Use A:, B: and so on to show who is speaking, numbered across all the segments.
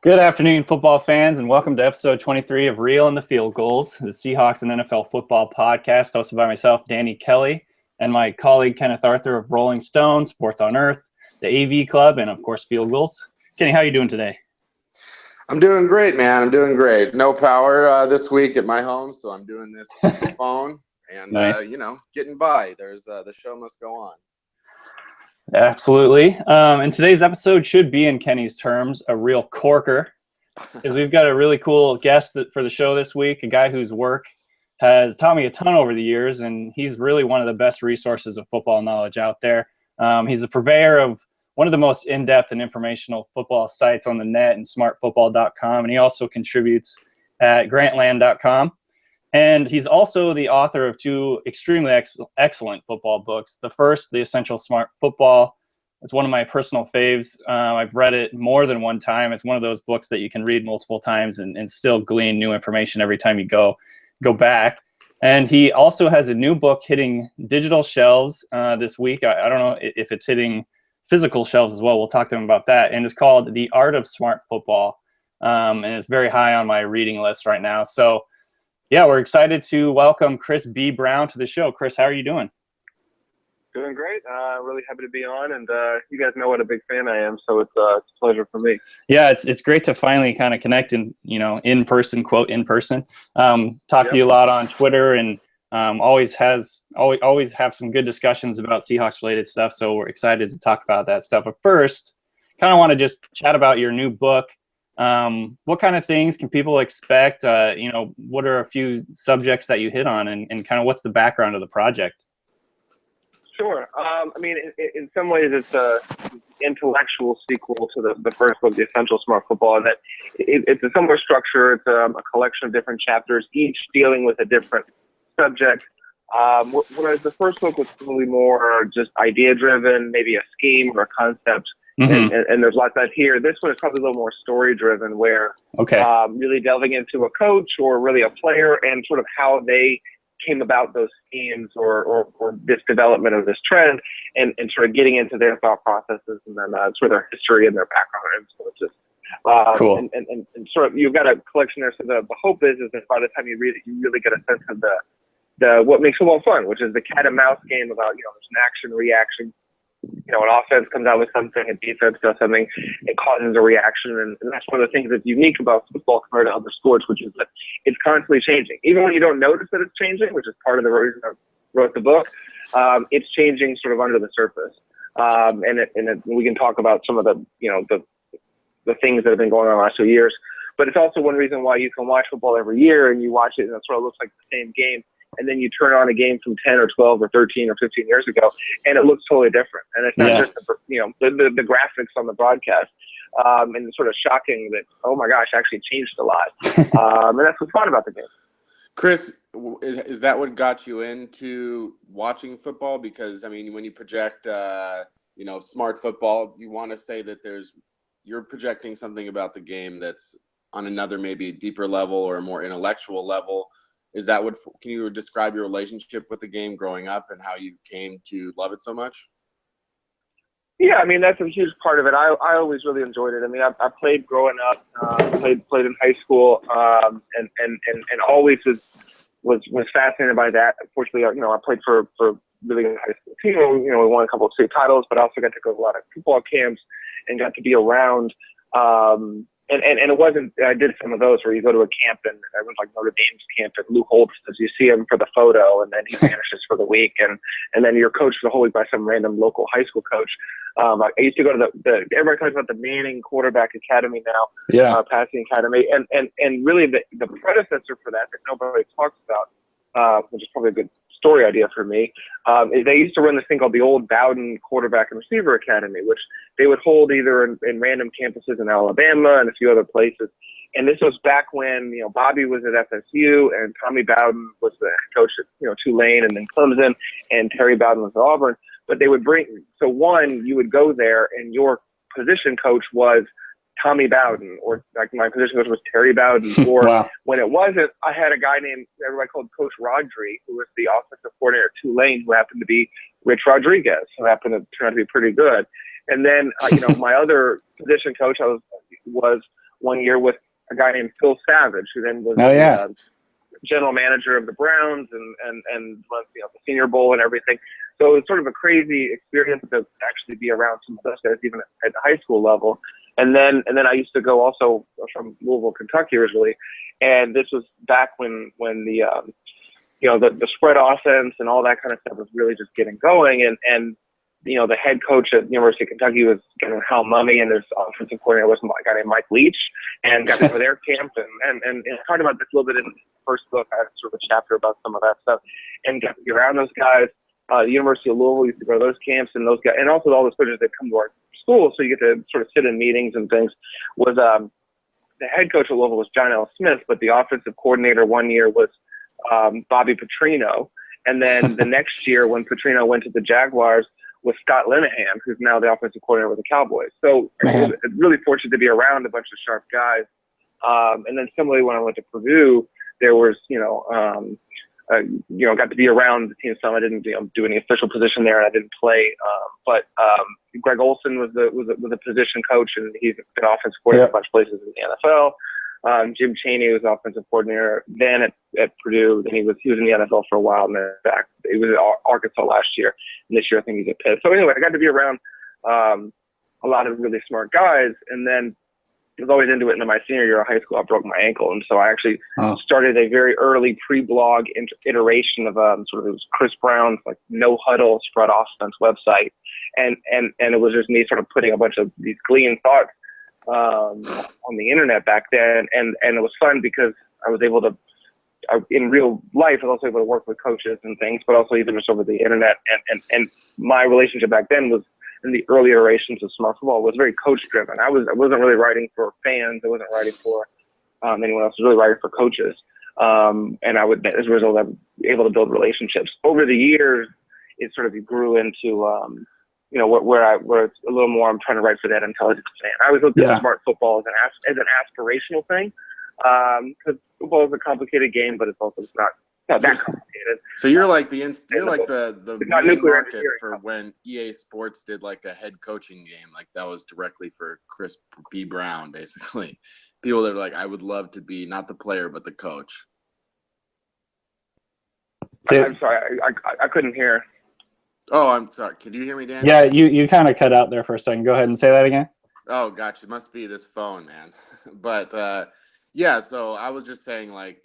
A: Good afternoon, football fans, and welcome to episode 23 of Reel and the Field Goals, the Seahawks and NFL football podcast, hosted by myself, Danny Kelly, and my colleague Kenneth Arthur of Rolling Stone, Sports on Earth, the AV Club, and of course, Field Goals. Kenny, how are you doing today?
B: I'm doing great, man. I'm doing great. No power this week at my home, so I'm doing this on the phone and,
A: Nice.
B: getting by. The show must go on.
A: Absolutely. And today's episode should be, in Kenny's terms, a real corker, because we've got a really cool guest for the show this week, a guy whose work has taught me a ton over the years, and he's really one of the best resources of football knowledge out there. He's a purveyor of one of the most in-depth and informational football sites on the net and smartfootball.com, and he also contributes at grantland.com. And he's also the author of two extremely excellent football books. The first, The Essential Smart Football. It's one of my personal faves. I've read it more than one time. It's one of those books that you can read multiple times and still glean new information every time you go back. And he also has a new book hitting digital shelves this week. I don't know if it's hitting physical shelves as well. We'll talk to him about that. And it's called The Art of Smart Football. And it's very high on my reading list right now. So, yeah, we're excited to welcome Chris B. Brown to the show. Chris, how are you doing?
C: Doing great. Really happy to be on, and you guys know what a big fan I am, so it's a pleasure for me.
A: Yeah, it's great to finally kind of connect in person, quote in person. Talk to you a lot on Twitter, and always have some good discussions about Seahawks related stuff. So we're excited to talk about that stuff. But first, kind of want to just chat about your new book. What kind of things can people expect? What are a few subjects that you hit on, and kind of what's the background of the project?
C: Sure. In some ways, it's an intellectual sequel to the first book, The Essential Smart Football, and that it's a similar structure. It's a collection of different chapters, each dealing with a different subject. Whereas the first book was probably more just idea-driven, maybe a scheme or a concept. Mm-hmm. And there's lots of that here. This one is probably a little more story-driven, where really delving into a coach or really a player and sort of how they came about those schemes or this development of this trend, and sort of getting into their thought processes and then sort of their history and their background influences.
A: Cool.
C: And sort of you've got a collection there. So the hope is that by the time you read it, you really get a sense of the what makes football fun, which is the cat and mouse game about there's an action reaction. An offense comes out with something, a defense does something, it causes a reaction, and that's one of the things that's unique about football compared to other sports, which is that it's constantly changing. Even when you don't notice that it's changing, which is part of the reason I wrote the book, it's changing sort of under the surface. And we can talk about some of the things that have been going on the last 2 years, but it's also one reason why you can watch football every year and you watch it and it sort of looks like the same game. And then you turn on a game from 10 or 12 or 13 or 15 years ago, and it looks totally different. And it's not just the graphics on the broadcast, and it's sort of shocking that, oh my gosh, actually changed a lot. And that's what's fun about the game.
B: Chris, is that what got you into watching football? Because when you project, smart football, you want to say that you're projecting something about the game that's on another maybe deeper level or a more intellectual level. Is that can you describe your relationship with the game growing up and how you came to love it so much?
C: Yeah, that's a huge part of it. I always really enjoyed it. I played growing up, played in high school, and always was fascinated by that. Unfortunately, I played for really good high school team. We won a couple of state titles, but I also got to go to a lot of football camps and got to be around. And it wasn't, I did some of those where you go to a camp and I went like Notre Dame's camp and Lou Holtz, as you see him for the photo and then he vanishes for the week. And then you're coached the whole week by some random local high school coach. I used to go to everybody talks about the Manning quarterback academy now, passing academy. And really the predecessor for that nobody talks about, which is probably a good story idea for me, is they used to run this thing called the old Bowden Quarterback and Receiver Academy, which they would hold either in random campuses in Alabama and a few other places. And this was back when, Bobby was at FSU and Tommy Bowden was the coach at, Tulane and then Clemson, and Terry Bowden was at Auburn. But they would you would go there and your position coach was Tommy Bowden, or like my position coach was Terry Bowden, or
A: wow.
C: When it wasn't, I had a guy named, everybody called Coach Rodri, who was the offensive coordinator at Tulane, who happened to be Rich Rodriguez, who happened to turn out to be pretty good. And then, my other position coach was one year with a guy named Phil Savage, who then was the general manager of the Browns and was, you know, the Senior Bowl and everything. So it was sort of a crazy experience to actually be around some of those guys, even at the high school level. And then I used to go also from Louisville, Kentucky originally, and this was back when the you know, the spread offense and all that kind of stuff was really just getting going. And you know, the head coach at the University of Kentucky was getting Hal Mummy, and there's offensive coordinator was a guy named Mike Leach, and got to go to their camp. And talked about this a little bit in the first book. I had sort of a chapter about some of that stuff, and got to be around those guys. The University of Louisville used to go to those camps, and those guys, and also all the coaches that come to our school, so you get to sort of sit in meetings and things. Was the head coach at Louisville was John L. Smith, but the offensive coordinator one year was Bobby Petrino, and then the next year when Petrino went to the Jaguars was Scott Linehan, who's now the offensive coordinator with the Cowboys. So I was really fortunate to be around a bunch of sharp guys. And then similarly, when I went to Purdue, there was, got to be around the team some. I didn't do any official position there, and I didn't play. But Greg Olson was a position coach, and he's been offensive coordinator at a bunch of places in the NFL. Jim Chaney was offensive coordinator then at Purdue. Then he was in the NFL for a while, and then back. He was at Arkansas last year, and this year I think he's at Pitt. So anyway, I got to be around a lot of really smart guys, and then I was always into it. And in my senior year of high school, I broke my ankle, and so I actually started a very early pre-blog iteration of sort of it was Chris Brown's like no huddle spread offense website, and it was just me sort of putting a bunch of these glean thoughts on the internet back then, and it was fun because I was able to, in real life, I was also able to work with coaches and things, but also even just over the internet. And my relationship back then was, in the early iterations of smart football, was very coach driven. I wasn't really writing for fans. I wasn't writing for anyone else. I was really writing for coaches. And I would, as a result, I was able to build relationships. Over the years, it sort of grew into where it's a little more, I'm trying to write for that intelligence fan. I always looked at smart football as an aspirational thing, because football is a complicated game, but it's also not that complicated.
B: So you're like the main market for when EA Sports did like a head coaching game, like that was directly for Chris B. Brown, basically. People that are like, I would love to be not the player but the coach.
C: I'm sorry, I couldn't hear.
B: Oh, I'm sorry. Can you hear me, Dan?
A: Yeah, you kind of cut out there for a second. Go ahead and say that again.
B: Oh, gotcha. It must be this phone, man. But yeah, so I was just saying, like,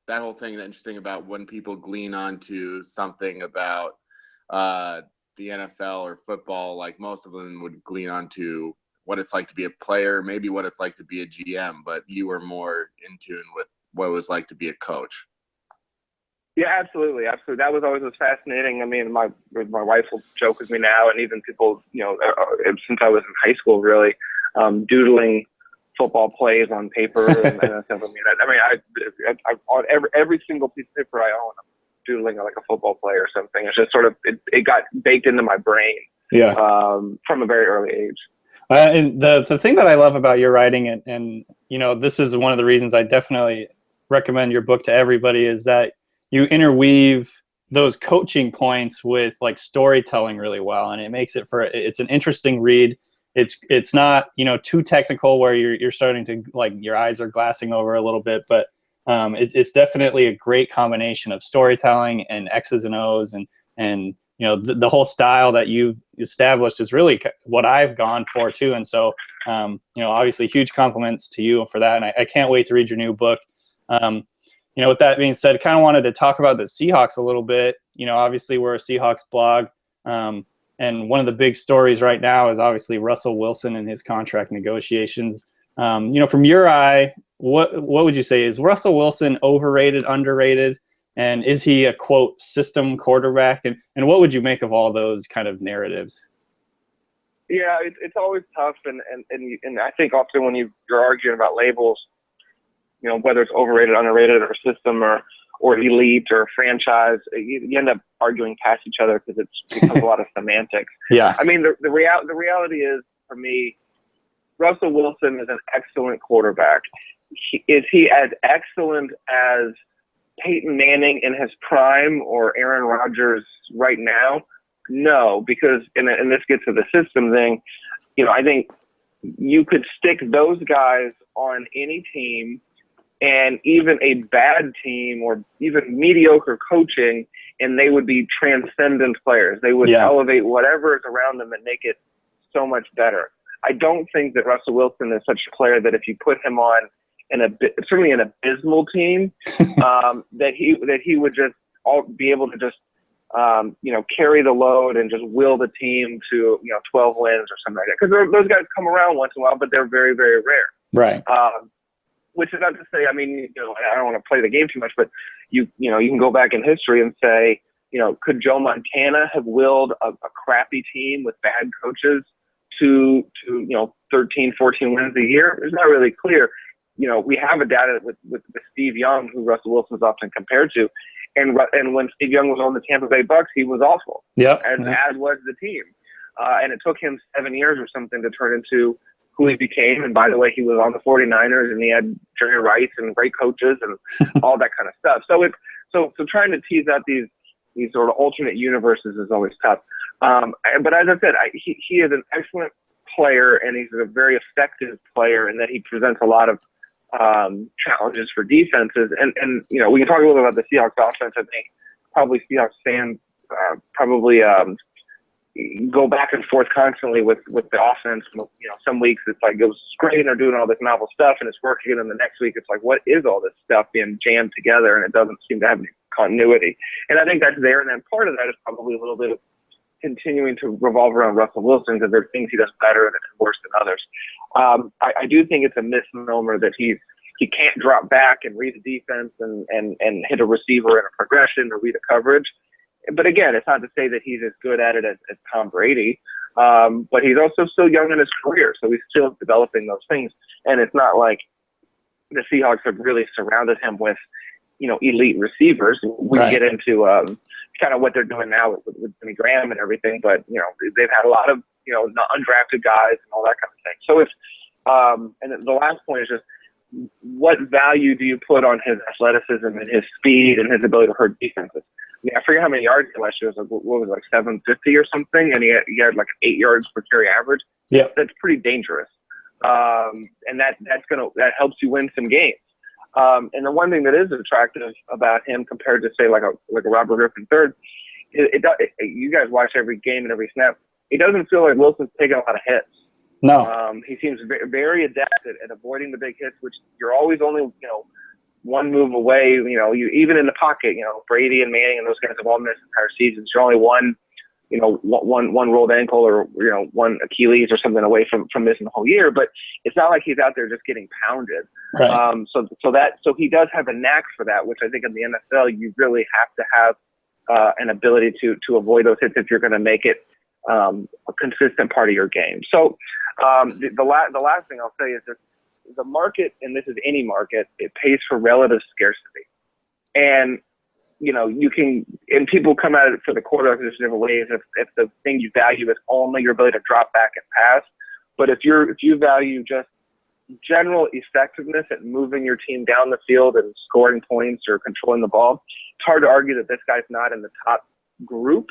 B: that whole thing that's interesting about when people glean onto something about the NFL or football, like most of them would glean onto what it's like to be a player, maybe what it's like to be a GM, but you were more in tune with what it was like to be a coach.
C: Yeah, absolutely. That was always fascinating. I mean, my wife will joke with me now, and even people, since I was in high school, really, doodling football plays on paper and stuff. I on every single piece of paper I own, I'm doodling like a football play or something. It's just sort of it got baked into my brain. Yeah. From a very early age.
A: And the thing that I love about your writing, and this is one of the reasons I definitely recommend your book to everybody, is that you interweave those coaching points with like storytelling really well, and it makes it's an interesting read. It's not too technical where you're starting to like your eyes are glassing over a little bit, but it's definitely a great combination of storytelling and X's and O's, and the whole style that you've established is really what I've gone for too. And so obviously huge compliments to you for that, and I can't wait to read your new book. With that being said, kind of wanted to talk about the Seahawks a little bit. Obviously we're a Seahawks blog, and one of the big stories right now is obviously Russell Wilson and his contract negotiations. From your eye, what would you say? Is Russell Wilson overrated, underrated, and is he a quote system quarterback? And what would you make of all those kind of narratives?
C: Yeah, it's always tough, and I think often when you're arguing about labels, whether it's overrated, underrated, or system, or elite, or franchise, you end up arguing past each other because it becomes a lot of semantics.
A: Yeah.
C: I mean, the reality is, for me, Russell Wilson is an excellent quarterback. Is he as excellent as Peyton Manning in his prime or Aaron Rodgers right now? No, because, and this gets to the system thing, I think you could stick those guys on any team, and even a bad team or even mediocre coaching, and they would be transcendent players. They would elevate whatever is around them and make it so much better. I don't think that Russell Wilson is such a player that if you put him on certainly an abysmal team, that he would just be able to just carry the load and just will the team to 12 wins or something like that. Because those guys come around once in a while, but they're very, very rare.
A: Right.
C: Which is not to say, I mean, I don't want to play the game too much, but you can go back in history and say, could Joe Montana have willed a crappy team with bad coaches to 13, 14 wins a year? It's not really clear. We have a data with Steve Young, who Russell Wilson's often compared to, and when Steve Young was on the Tampa Bay Bucks, he was awful.
A: Yep.
C: As was the team, and it took him 7 years or something to turn into who he became. And by the way, he was on the 49ers, and he had Jerry Rice and great coaches and all that kind of stuff. So trying to tease out these sort of alternate universes is always tough. But as I said, he is an excellent player, and he's a very effective player in that he presents a lot of challenges for defenses. And we can talk a little bit about the Seahawks offense. I think probably Seahawks fans probably go back and forth constantly with the offense. Some weeks it's like it was great and they're doing all this novel stuff and it's working, and then the next week it's like, what is all this stuff being jammed together, and it doesn't seem to have any continuity. And I think that's there, and then part of that is probably a little bit of continuing to revolve around Russell Wilson, because there are things he does better and worse than others. I do think it's a misnomer that he can't drop back and read a defense and hit a receiver in a progression or read a coverage. But again, it's not to say that he's as good at it as Tom Brady. But he's also still young in his career, so he's still developing those things. And it's not like the Seahawks have really surrounded him with, elite receivers. We get into kind of what they're doing now with Jimmy Graham and everything, but they've had a lot of undrafted guys and all that kind of thing. So it's and then the last point is just, what value do you put on his athleticism and his speed and his ability to hurt defenses? I forget how many yards last year. It was what was it, like 750 or something, and he had like 8 yards per carry average.
A: Yeah,
C: that's pretty dangerous, and that helps you win some games. And the one thing that is attractive about him compared to say like a Robert Griffin III, you guys watch every game and every snap. It doesn't feel like Wilson's taking a lot of hits.
A: No,
C: he seems very adept at avoiding the big hits, which you're always only one move away. You even in the pocket. Brady and Manning and those guys have all missed entire seasons. You're only one rolled ankle or one Achilles or something away from missing the whole year. But it's not like he's out there just getting pounded.
A: Right.
C: So he does have a knack for that, which I think in the NFL you really have to have an ability to avoid those hits if you're going to make it a consistent part of your game. So the last thing I'll say is that the market, and this is any market, it pays for relative scarcity. And you can, and people come at it for the quarterback position different ways. If the thing you value is only your ability to drop back and pass, but if you value just general effectiveness at moving your team down the field and scoring points or controlling the ball, it's hard to argue that this guy's not in the top group.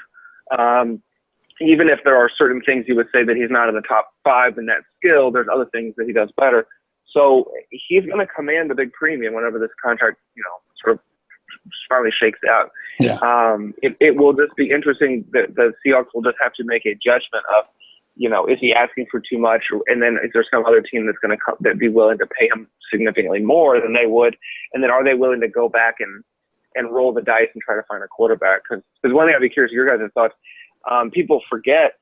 C: Even if there are certain things you would say that he's not in the top 5 in that skill, there's other things that he does better. So he's going to command a big premium whenever this contract, sort of finally shakes out.
A: Yeah.
C: It will just be interesting that the Seahawks will just have to make a judgment of, is he asking for too much? And then is there some other team that's going to be willing to pay him significantly more than they would? And then are they willing to go back and roll the dice and try to find a quarterback? Because one thing I'd be curious your guys' thoughts. People forget.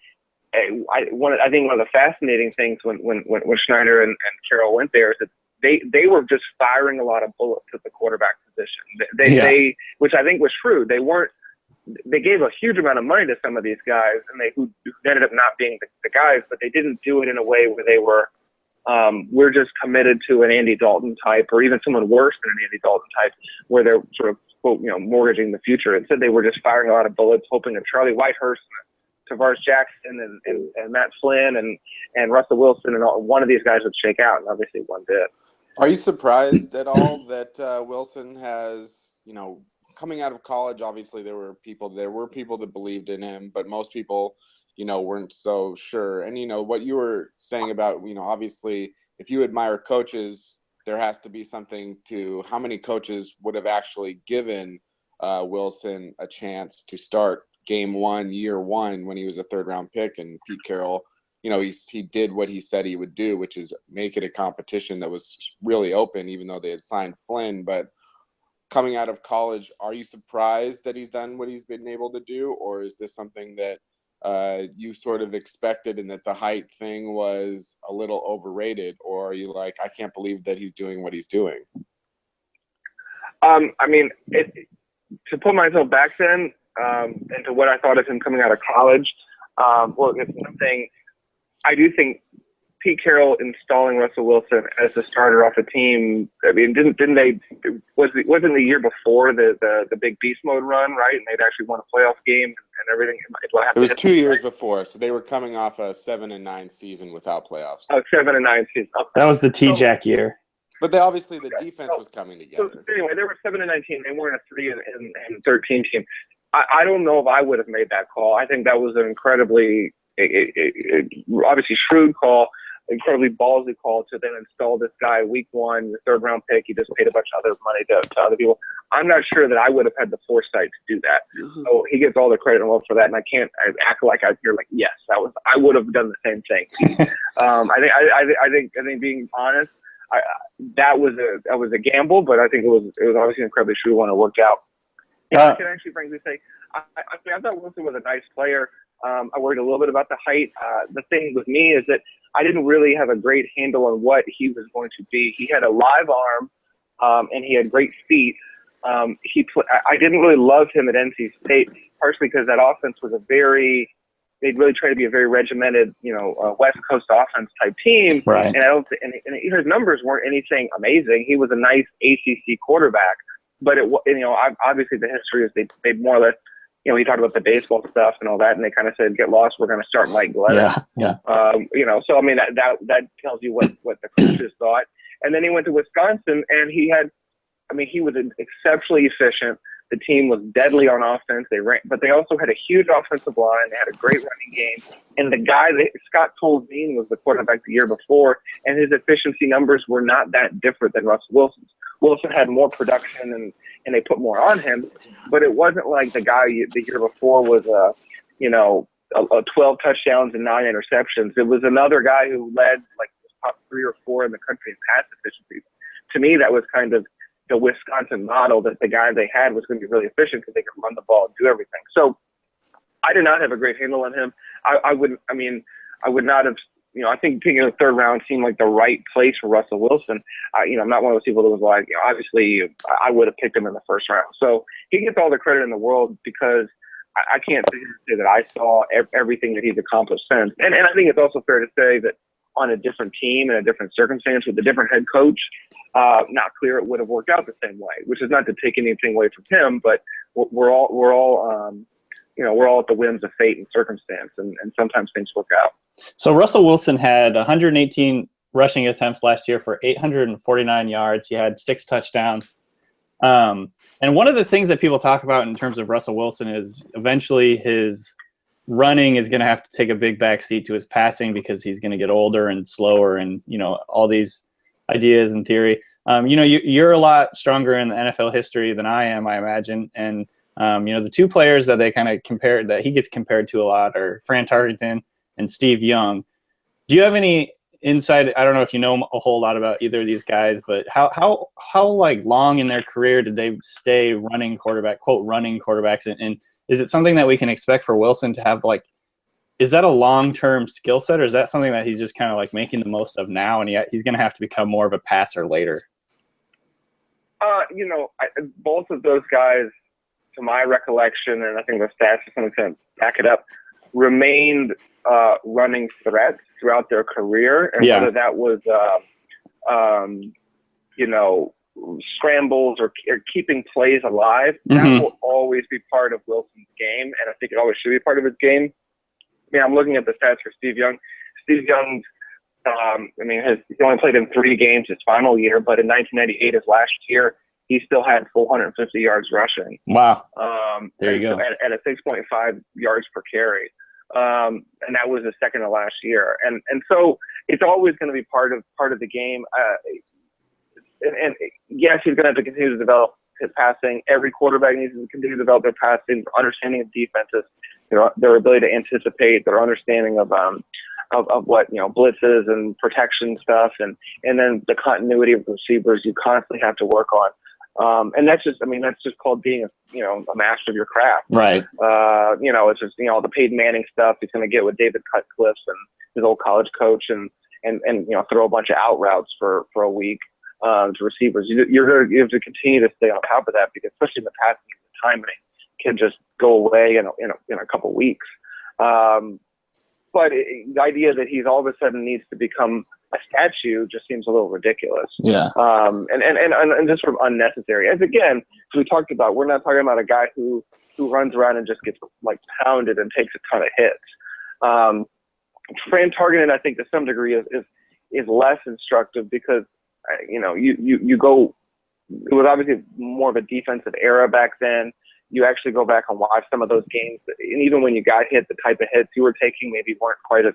C: I think one of the fascinating things when Schneider and Carroll went there is that they were just firing a lot of bullets at the quarterback position. They which I think was true. They gave a huge amount of money to some of these guys, and who ended up not being the guys, but they didn't do it in a way where they were, we're just committed to an Andy Dalton type, or even someone worse than an Andy Dalton type, where they're sort of, quote, mortgaging the future. Instead, they were just firing a lot of bullets, hoping that Charlie Whitehurst, Tavares Jackson, and Matt Flynn and Russell Wilson and one of these guys would shake out, and obviously one did.
B: Are you surprised at all that Wilson has, coming out of college? Obviously, there were people that believed in him, but most people, weren't so sure. And, what you were saying about, obviously if you admire coaches, there has to be something to how many coaches would have actually given Wilson a chance to start game one, year one, when he was a third-round pick. And Pete Carroll, he did what he said he would do, which is make it a competition that was really open, even though they had signed Flynn. But coming out of college, are you surprised that he's done what he's been able to do? Or is this something that you sort of expected and that the height thing was a little overrated? Or are you like, I can't believe that he's doing what he's doing?
C: To put myself back then into what I thought of him coming out of college, well, it's one thing. I do think Pete Carroll installing Russell Wilson as the starter off the team. I mean, didn't they? Wasn't the year before the big beast mode run, right? And they'd actually won a playoff game and everything.
B: It was 2 years before, so they were coming off a 7-9 season without playoffs.
C: Oh, 7-9 season. Okay.
A: That was the T-Jack year.
B: But the defense was coming together.
C: So anyway, they were 7-19. They weren't a 3-13 team. I don't know if I would have made that call. I think that was an incredibly, obviously shrewd call, incredibly ballsy call to then install this guy week one, the third-round pick. He just paid a bunch of other money to other people. I'm not sure that I would have had the foresight to do that. Mm-hmm. So he gets all the credit in the world for that, and I act like you're like, yes, I would have done the same thing. I think being honest, that was a gamble, but I think it was obviously an incredibly shrewd one. It worked out. I can actually frankly say, I thought Wilson was a nice player. I worried a little bit about the height. The thing with me is that I didn't really have a great handle on what he was going to be. He had a live arm, and he had great feet. I didn't really love him at NC State, partially because that offense was they'd really try to be a very regimented, West Coast offense type team.
A: Right.
C: And his numbers weren't anything amazing. He was a nice ACC quarterback, but obviously the history is they more or less, he talked about the baseball stuff and all that, and they kind of said, get lost, we're going to start Mike Glennon.
A: Yeah.
C: So I mean, that tells you what the coaches thought. And then he went to Wisconsin, and he was exceptionally efficient. The team was deadly on offense. But they also had a huge offensive line. They had a great running game. And the guy Scott Tolzien was the quarterback the year before, and his efficiency numbers were not that different than Russell Wilson's. Wilson had more production and they put more on him, but it wasn't like the guy the year before was 12 touchdowns and 9 interceptions. It was another guy who led like the top 3 or 4 in the country in pass efficiency. To me, that was kind of the Wisconsin model, that the guy they had was going to be really efficient because they could run the ball and do everything. So I did not have a great handle on him. I would not have, I think picking the third round seemed like the right place for Russell Wilson. I'm not one of those people that was like, obviously I would have picked him in the first round. So he gets all the credit in the world because I can't say that I saw everything that he's accomplished since. And I think it's also fair to say that on a different team and a different circumstance with a different head coach, not clear it would have worked out the same way, which is not to take anything away from him, but we're all at the whims of fate and circumstance, and sometimes things work out.
A: So Russell Wilson had 118 rushing attempts last year for 849 yards. He had 6 touchdowns. And one of the things that people talk about in terms of Russell Wilson is eventually his running is going to have to take a big backseat to his passing because he's going to get older and slower, and all these ideas and theory. You're a lot stronger in the NFL history than I am, I imagine. And the 2 players that they kind of compared, that he gets compared to a lot, are Fran Tarkenton and Steve Young. Do you have any insight? I don't know if you know a whole lot about either of these guys, but how like long in their career did they stay running quarterbacks? And is it something that we can expect for Wilson to have, like, is that a long-term skill set, or is that something that he's just kind of like making the most of now, and he's going to have to become more of a passer later?
C: Both of those guys, to my recollection, and I think the stats to some extent back it up, remained running threats throughout their career, and whether that was scrambles or keeping plays alive, that will always be part of Wilson's game, and I think it always should be part of his game. I'm looking at the stats for Steve Young. Steve Young, he only played in 3 games his final year, but in 1998, his last year, he still had 450 yards rushing.
A: Wow. There you go.
C: At a 6.5 yards per carry. and that was the second to last year. And so it's always going to be part of the game. And yes, he's going to have to continue to develop his passing. Every quarterback needs to continue to develop their passing, understanding of defenses, their ability to anticipate, their understanding of what, blitzes and protection stuff, and then the continuity of receivers you constantly have to work on. And that's just called being a master of your craft.
A: Right.
C: It's just, the Peyton Manning stuff he's going to get with David Cutcliffe and his old college coach, and throw a bunch of out routes for a week to receivers. You have to continue to stay on top of that, because especially in the passing, the timing can just go away in a couple of weeks. But the idea that he's all of a sudden needs to become a statue just seems a little ridiculous.
A: Yeah.
C: And just sort of unnecessary. As we talked about, we're not talking about a guy who runs around and just gets like pounded and takes a ton of hits. Fran Tarkenton, I think to some degree is less instructive, because you go. It was obviously more of a defensive era back then. You actually go back and watch some of those games, and even when you got hit, the type of hits you were taking maybe weren't quite as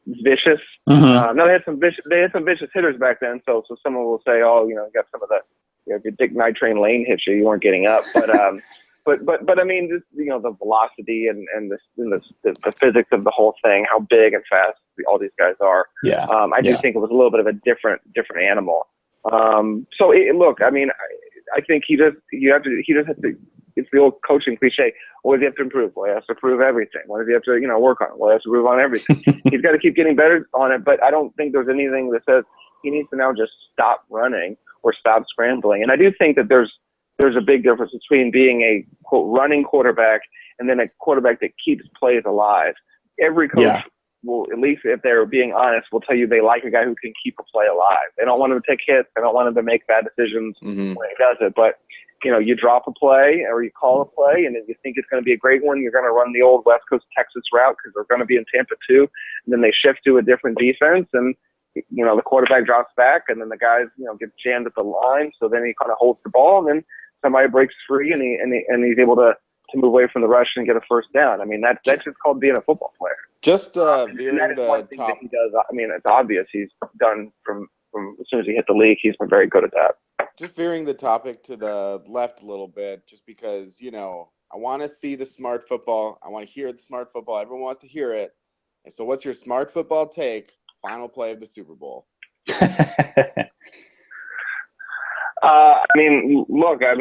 C: vicious.
A: Mm-hmm.
C: No, they had some vicious hitters back then. So someone will say, oh, you got some of the, if your Dick Nitrain Lane hit you weren't getting up. But but I mean, just, the velocity and the physics of the whole thing, how big and fast all these guys are.
A: Yeah.
C: I do think it was a little bit of a different animal. So look, I mean, I think he just has to. It's the old coaching cliche. What does he have to improve? Well, he has to prove everything. What does he have to, work on? Well, he has to improve on everything. He's got to keep getting better on it. But I don't think there's anything that says he needs to now just stop running or stop scrambling. And I do think that there's a big difference between being a quote running quarterback and then a quarterback that keeps plays alive. Every coach will, at least if they're being honest, will tell you they like a guy who can keep a play alive. They don't want him to take hits. They don't want him to make bad decisions when he does it. But you drop a play or you call a play, and if you think it's going to be a great one, you're going to run the old West Coast Texas route because they're going to be in Tampa too. And then they shift to a different defense, and the quarterback drops back, and then the guys get jammed at the line. So then he kind of holds the ball, and then somebody breaks free, and he's able to move away from the rush and get a first down. I mean, that's just called being a football player.
B: Just
C: veering the top. That he does. I mean, it's obvious he's done from as soon as he hit the league. He's been very good at that.
B: Just veering the topic to the left a little bit, just because, I want to see the smart football. I want to hear the smart football. Everyone wants to hear it. And so what's your smart football take? Final play of the Super Bowl.
C: I mean, look, I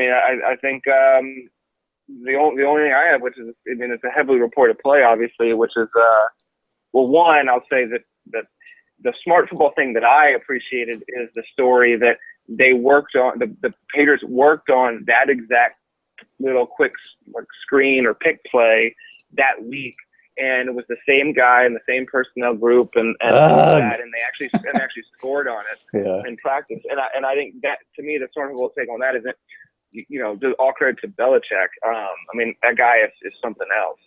C: think the only thing I have, which is, it's a heavily reported play, obviously, which is, one, I'll say that the smart football thing that I appreciated is the story that they worked on, the Patriots worked on that exact little quick screen or pick play that week, and it was the same guy and the same personnel group and they actually scored on it in practice. And I think that, to me, the smart football take on that isn't, all credit to Belichick. I mean, that guy is something else.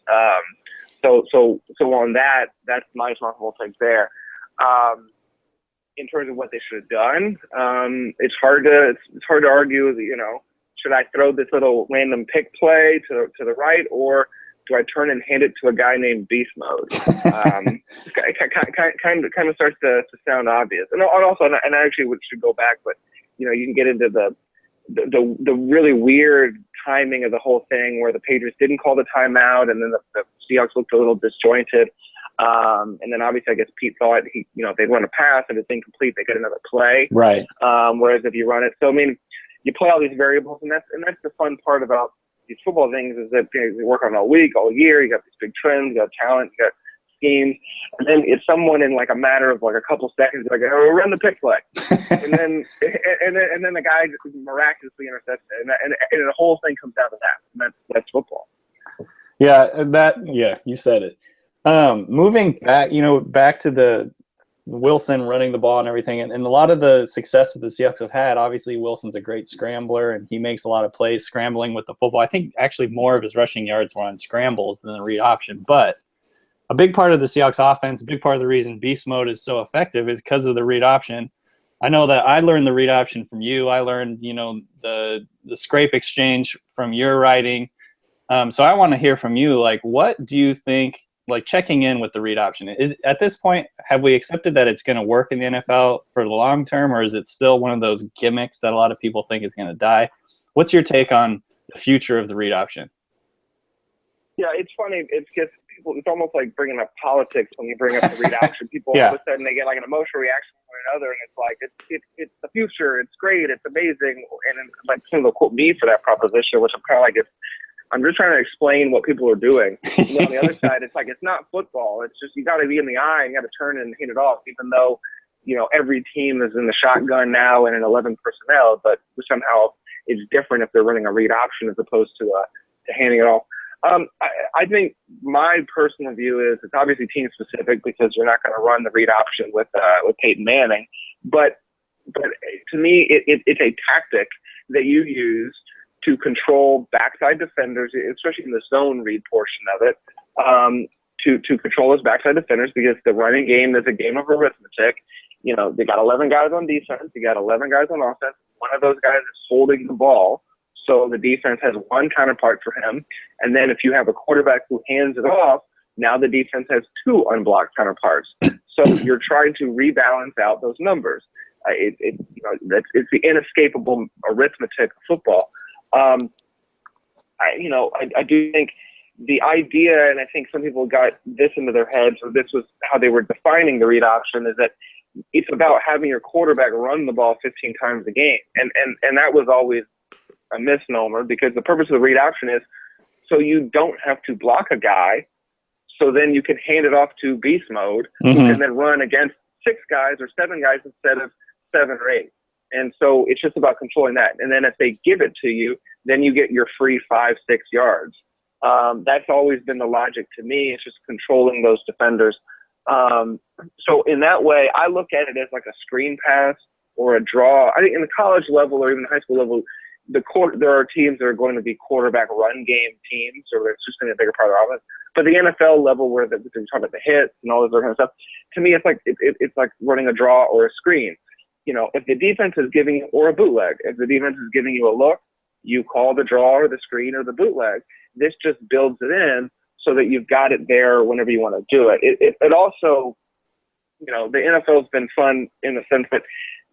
C: So on that's my smart football take there. In terms of what they should have done, it's hard to argue that, should I throw this little random pick play to the right, or do I turn and hand it to a guy named Beast Mode? Kind of starts to sound obvious. And also, and I actually should go back, but you can get into the really weird timing of the whole thing, where the Patriots didn't call the timeout, and then the Seahawks looked a little disjointed. And then obviously, I guess Pete thought they'd run a pass and it's incomplete, they get another play.
A: Right.
C: Whereas if you run it, so I mean, you play all these variables, and that's the fun part about these football things, is that you work on all week, all year. You got these big trends, you got talent, you got schemes, and then it's someone in like a matter of like a couple seconds, like, oh, run the pick play, and then the guy just miraculously intercepts it, and the whole thing comes down to that. And that's football.
A: Yeah, you said it. Moving back, back to the Wilson running the ball and everything, and a lot of the success that the Seahawks have had, obviously Wilson's a great scrambler, and he makes a lot of plays scrambling with the football. I think actually more of his rushing yards were on scrambles than the read option, but a big part of the Seahawks offense, a big part of the reason beast mode is so effective is because of the read option. I know that I learned the read option from you. I learned, the scrape exchange from your writing. So I want to hear from you. Like, what do you think? Like, checking in with the read option, is at this point, have we accepted that it's going to work in the NFL for the long term, or is it still one of those gimmicks that a lot of people think is going to die? What's your take on the future of the read option?
C: Yeah, it's funny. It's just people. It's almost like bringing up politics when you bring up the read option. People
A: Yeah.
C: all of a sudden they get like an emotional reaction to one another, and it's like it's the future. It's great. It's amazing. And then, like some of the quote me for that proposition, which I'm kind of like I'm just trying to explain what people are doing. You know, on the other side, it's like it's not football. It's just you got to be in the eye and you got to turn and hit it off. Even though every team is in the shotgun now and in 11 personnel, but somehow it's different if they're running a read option as opposed to handing it off. I think my personal view is it's obviously team specific because you're not going to run the read option with Peyton Manning, but to me it's a tactic that you use to control backside defenders, especially in the zone read portion of it, to control those backside defenders because the running game is a game of arithmetic. They got 11 guys on defense, you got 11 guys on offense. One of those guys is holding the ball. So the defense has one counterpart for him. And then if you have a quarterback who hands it off, now the defense has two unblocked counterparts. So you're trying to rebalance out those numbers. It's the inescapable arithmetic of football. I do think the idea, and I think some people got this into their heads, or this was how they were defining the read option, is that it's about having your quarterback run the ball 15 times a game. And that was always a misnomer because the purpose of the read option is so you don't have to block a guy, so then you can hand it off to beast mode, who can then run against 6 guys or 7 guys instead of 7 or 8. And so it's just about controlling that. And then if they give it to you, then you get your free 5-6 yards. That's always been the logic to me. It's just controlling those defenders. So in that way, I look at it as like a screen pass or a draw. I think in the college level or even the high school level, there are teams that are going to be quarterback run game teams, or it's just going to be a bigger part of the offense. But the NFL level, where we're talking about the hits and all this other kind of stuff, to me, it's like running a draw or a screen. If the defense is giving you, or a bootleg, if the defense is giving you a look, you call the draw or the screen or the bootleg. This just builds it in so that you've got it there whenever you want to do it. It also, the NFL has been fun in the sense that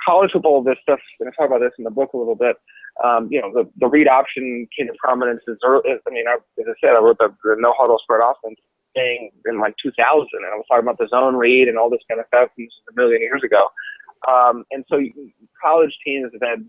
C: college football, this stuff, and I talk about this in the book a little bit. The read option came to prominence as early. As I said, I wrote the no huddle spread offense thing in like 2000, and I was talking about the zone read and all this kind of stuff. This is a million years ago. And so college teams have had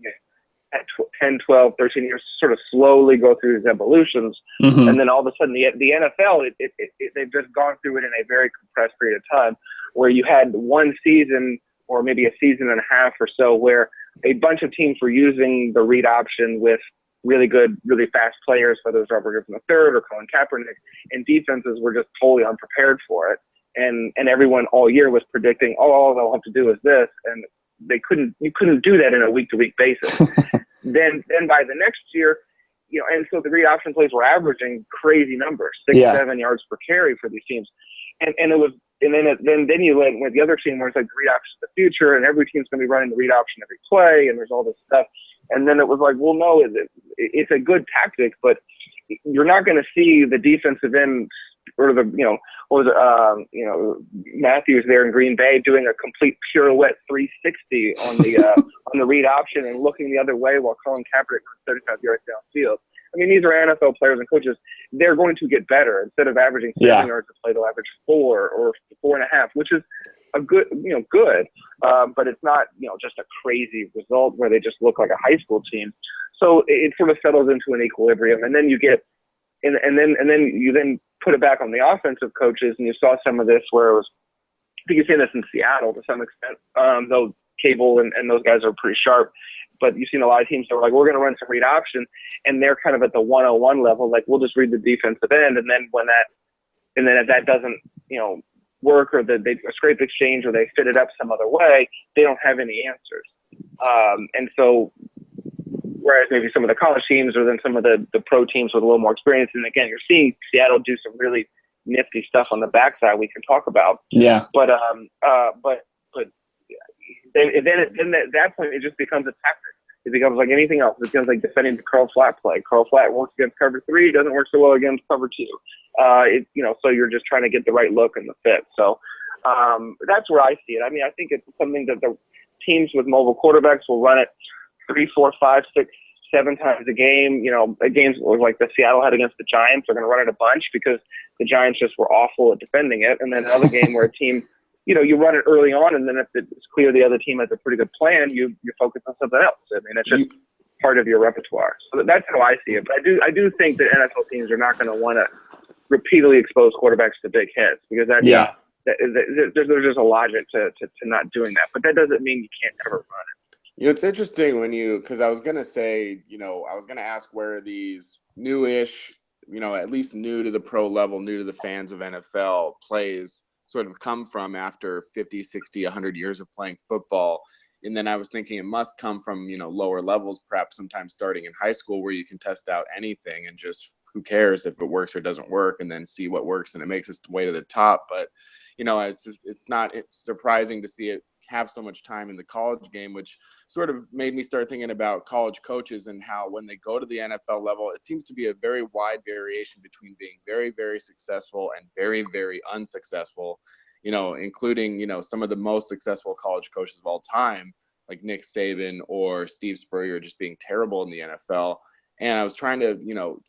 C: 10, 12, 13 years sort of slowly go through these evolutions. And then all of a sudden the NFL, they've just gone through it in a very compressed period of time where you had one season or maybe a season and a half or so where a bunch of teams were using the read option with really good, really fast players, whether it was Robert Griffin III or Colin Kaepernick, and defenses were just totally unprepared for it. And everyone all year was predicting, all they'll have to do is this, and you couldn't do that in a week-to-week basis. then by the next year, and so the read option plays were averaging crazy numbers, 6-7 yards per carry for these teams, and it was, and then you went with the other team where it's like the read option is the future, and every team's going to be running the read option every play, and there's all this stuff, and then it was like, well, no, it's a good tactic, but you're not going to see the defensive end or Matthews there in Green Bay doing a complete pirouette 360 on the read option and looking the other way while Colin Kaepernick runs 35 yards downfield. I mean, these are NFL players and coaches. They're going to get better. Instead of averaging 7 yards a play, they'll average 4 or 4.5, which is a good, but it's not, just a crazy result where they just look like a high school team. So it sort of settles into an equilibrium, and then you get, and then you put it back on the offensive coaches, and you saw some of this where it was, I think you've seen this in Seattle to some extent, though Cable and those guys are pretty sharp. But you've seen a lot of teams that were like, we're going to run some read option, and they're kind of at the 101 level, like we'll just read the defensive end, and then if that doesn't, work, or they scrape exchange, or they fit it up some other way, they don't have any answers. And so, whereas maybe some of the college teams or then some of the pro teams with a little more experience, and again, you're seeing Seattle do some really nifty stuff on the backside we can talk about.
A: Yeah.
C: But then at that point, it just becomes a tactic. It becomes like anything else. It becomes like defending the curl flat play. Curl flat works against cover 3, doesn't work so well against cover 2. So you're just trying to get the right look and the fit. So that's where I see it. I mean, I think it's something that the teams with mobile quarterbacks will run it 3, 4, 5, 6, 7 times a game. Games like the Seattle had against the Giants, they're going to run it a bunch because the Giants just were awful at defending it. And then another game where a team, you run it early on, and then if it's clear the other team has a pretty good plan, you focus on something else. I mean, it's just part of your repertoire. So that's how I see it. But I do think that NFL teams are not going to want to repeatedly expose quarterbacks to big hits because there's just a logic to not doing that. But that doesn't mean you can't ever run it.
B: It's interesting because I was going to say, I was going to ask where these newish, at least new to the pro level, new to the fans of NFL plays sort of come from after 50, 60, 100 years of playing football. And then I was thinking it must come from, lower levels, perhaps sometimes starting in high school where you can test out anything and just who cares if it works or doesn't work, and then see what works, and it makes its way to the top. But, it's surprising to see it have so much time in the college game, which sort of made me start thinking about college coaches and how when they go to the NFL level, it seems to be a very wide variation between being very, very successful and very, very unsuccessful, including, some of the most successful college coaches of all time, like Nick Saban or Steve Spurrier, just being terrible in the NFL. And I was trying to,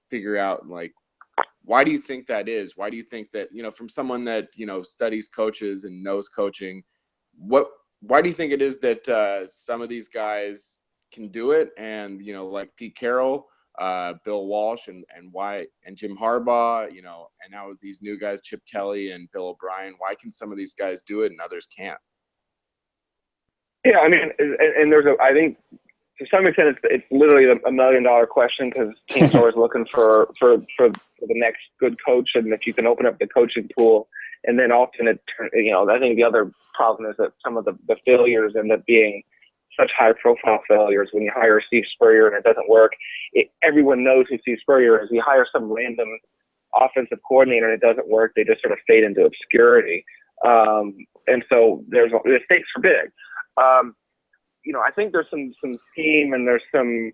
B: figure out, like, why do you think that is? Why do you think that, from someone that, studies coaches and knows coaching, why do you think it is that some of these guys can do it? And, like Pete Carroll, Bill Walsh, and Jim Harbaugh, and now with these new guys, Chip Kelly and Bill O'Brien, why can some of these guys do it and others can't?
C: Yeah, I mean, and I think to some extent it's literally $1 million question because teams are always looking for the next good coach, and if you can open up the coaching pool. And then often I think the other problem is that some of the failures end up being such high-profile failures. When you hire Steve Spurrier and it doesn't work, everyone knows who Steve Spurrier is. You hire some random offensive coordinator and it doesn't work, they just sort of fade into obscurity. And so the stakes are big. I think there's some scheme and there's some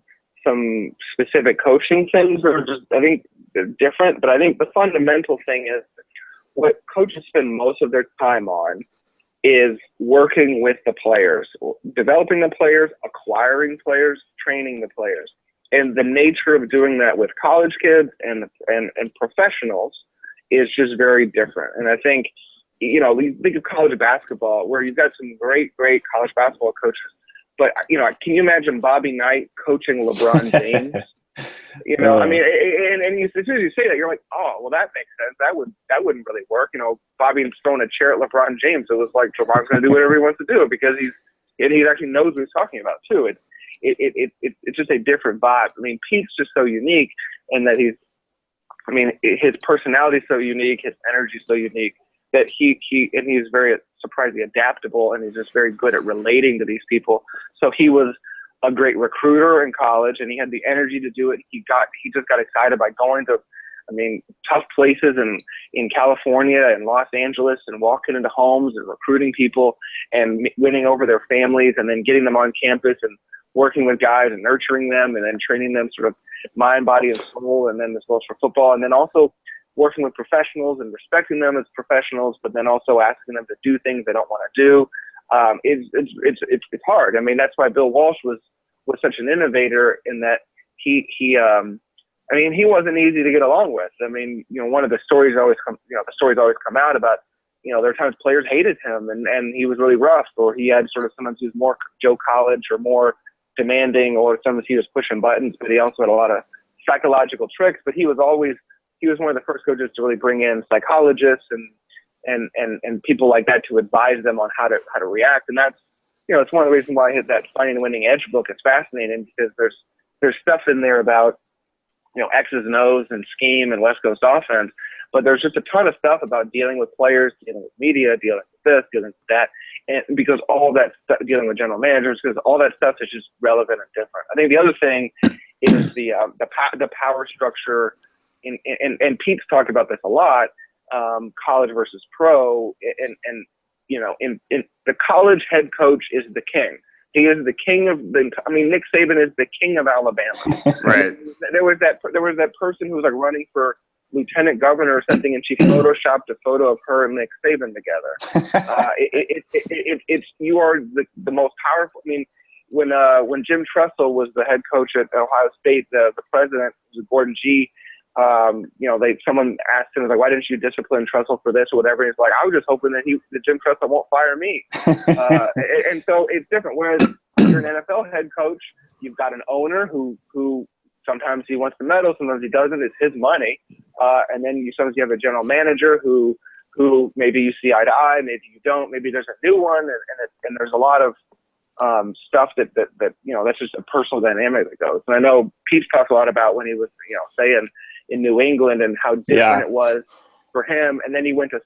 C: specific coaching things that are just, I think, they're different. But I think the fundamental thing is what coaches spend most of their time on is working with the players, developing the players, acquiring players, training the players. And the nature of doing that with college kids and professionals is just very different. And I think, we think of college basketball where you've got some great college basketball coaches. But, can you imagine Bobby Knight coaching LeBron James? I mean, and as soon as you say that, you're like, oh, well, that makes sense. That wouldn't really work. Bobby's throwing a chair at LeBron James. It was like LeBron's going to do whatever he wants to do because he actually knows what he's talking about too. It's just a different vibe. I mean, Pete's just so unique in that his personality is so unique, his energy is so unique that he's very surprisingly adaptable, and he's just very good at relating to these people. So he was a great recruiter in college, and he had the energy to do it. He just got excited by going to, tough places in California and Los Angeles and walking into homes and recruiting people and winning over their families and then getting them on campus and working with guys and nurturing them and then training them sort of mind, body, and soul, and then as well as for football. And then also working with professionals and respecting them as professionals, but then also asking them to do things they don't want to do. It's hard. That's why Bill Walsh was such an innovator in that he wasn't easy to get along with. One of the stories always come out about, there are times players hated him and he was really rough, or he had sometimes he was more Joe College or more demanding, or sometimes he was pushing buttons, but he also had a lot of psychological tricks. But he was one of the first coaches to really bring in psychologists and people like that to advise them on how to react. And that's, it's one of the reasons why that Finding the Winning Edge book is fascinating, because there's stuff in there about, X's and O's and scheme and West Coast offense, but there's just a ton of stuff about dealing with players, dealing with media, dealing with this, dealing with that. And because all that stuff, dealing with general managers, because all that stuff is just relevant and different. I think the other thing is the power structure, and Pete's talked about this a lot, college versus pro, and in the college head coach is the king. He is the king of Nick Saban is the king of Alabama.
B: Right.
C: There was that person who was like running for lieutenant governor or something, and she photoshopped a photo of her and Nick Saban together. You are the most powerful. I mean, when Jim Tressel was the head coach at Ohio State, the president was Gordon G. Someone asked him, like, why didn't you discipline Tressel for this or whatever? And he's like, I was just hoping that Jim Tressel won't fire me. And so it's different. Whereas you're an NFL head coach, you've got an owner who sometimes he wants to meddle, sometimes he doesn't. It's his money. And then sometimes you have a general manager who maybe you see eye to eye, maybe you don't, maybe there's a new one, and there's a lot of stuff that that's just a personal dynamic that goes. And I know Pete's talked a lot about when he was saying in New England and how different it was for him, and then he went to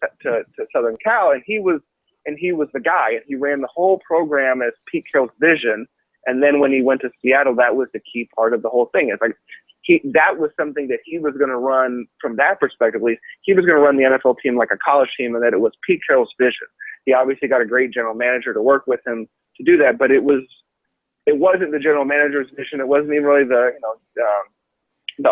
C: Southern Cal, and he was the guy, and he ran the whole program as Pete Carroll's vision. And then when he went to Seattle, that was the key part of the whole thing. It's like that was something that he was going to run from that perspective. At least he was going to run the NFL team like a college team, and that it was Pete Carroll's vision. He obviously got a great general manager to work with him to do that, but it wasn't the general manager's vision. It wasn't even really the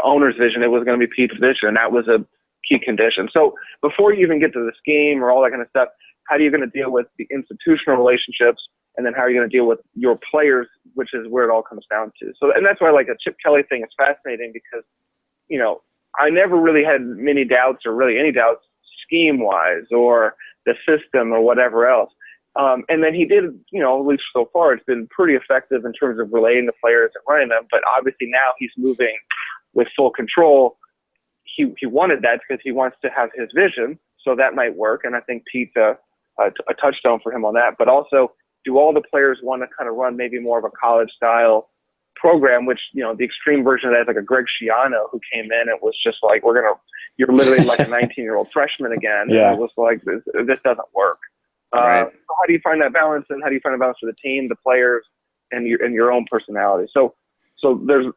C: owner's vision. It was going to be Pete's vision, and that was a key condition. So before you even get to the scheme or all that kind of stuff, how are you going to deal with the institutional relationships? And then how are you going to deal with your players, which is where it all comes down to. So, and that's why like a Chip Kelly thing is fascinating because, I never really had many doubts or really any doubts scheme-wise or the system or whatever else. And then he did, at least so far, it's been pretty effective in terms of relating the players and running them. But obviously now he's moving with full control. He wanted that because he wants to have his vision. So that might work. And I think Pete's a touchstone for him on that. But also, do all the players want to kind of run maybe more of a college style program, which, the extreme version of that is like a Greg Schiano who came in. It was just like, you're literally like a 19-year-old freshman again.
A: Yeah.
C: And it was like, this doesn't work.
B: Right.
C: So how do you find that balance, and how do you find a balance for the team, the players, and your own personality? So there's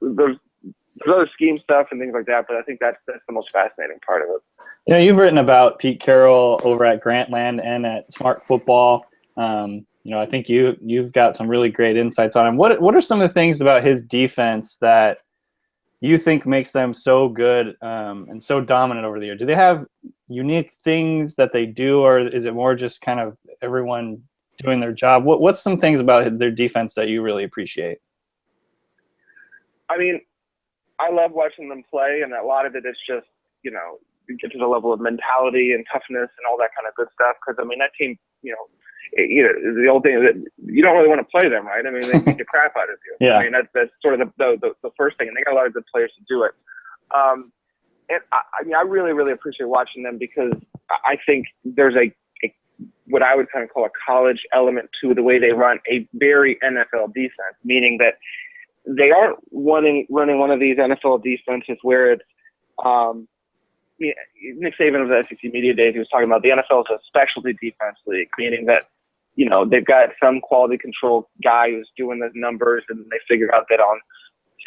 C: other scheme stuff and things like that, but I think that's the most fascinating part of it.
A: You've written about Pete Carroll over at Grantland and at Smart Football. I think you've got some really great insights on him. What are some of the things about his defense that you think makes them so good and so dominant over the year? Do they have unique things that they do, or is it more just kind of everyone doing their job? What's some things about their defense that you really appreciate?
C: I mean, I love watching them play, and a lot of it is just, you get to the level of mentality and toughness and all that kind of good stuff. Because, that team, the old thing is that you don't really want to play them, right? I mean, they beat the crap out of you.
A: Yeah.
C: I mean, that's sort of the first thing, and they got a lot of good players to do it. And I really, really appreciate watching them because I think there's a what I would kind of call a college element to the way they run a very NFL defense, meaning that they aren't running one of these NFL defenses where it's Nick Saban of the SEC Media Days, he was talking about the NFL is a specialty defense league, meaning that, they've got some quality control guy who's doing the numbers, and they figured out that on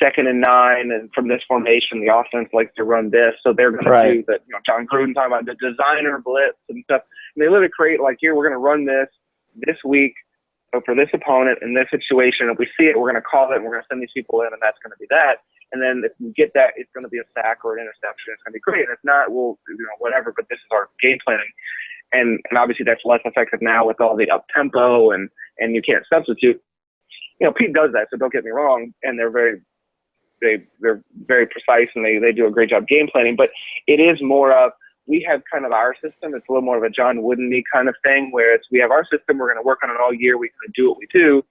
C: 2nd and 9 and from this formation, the offense likes to run this. So they're going to do that. John Gruden talking about the designer blitz and stuff. And they literally create like, here, we're going to run this week for this opponent in this situation. If we see it, we're going to call it, and we're going to send these people in, and that's going to be that. And then if we get that, it's going to be a sack or an interception. It's going to be great. And if not, we'll, whatever, but this is our game planning. And obviously that's less effective now with all the up tempo and you can't substitute. Pete does that, so don't get me wrong. And they're very precise, and they do a great job game planning, but it is more of, we have kind of our system. It's a little more of a John Wooden-y kind of thing, where we have our system. We're going to work on it all year. We kind of do what we do.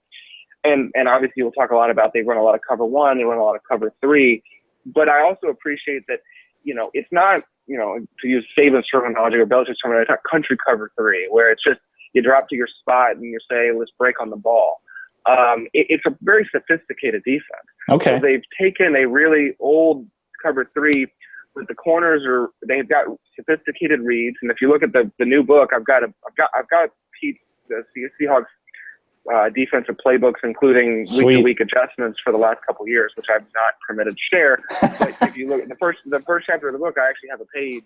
C: And obviously we'll talk a lot about, they run a lot of cover 1, they run a lot of cover 3, but I also appreciate that, it's not, to use Saban's terminology or Belichick's terminology, it's not country cover 3, where it's just, you drop to your spot and you say, let's break on the ball. It's a very sophisticated defense.
A: Okay.
C: So they've taken a really old cover 3, but the corners they've got sophisticated reads. And if you look at the new book, I've got Pete's, the Seahawks defensive playbooks, including week-to-week adjustments for the last couple of years, which I'm not permitted to share. But if you look at the first chapter of the book, I actually have a page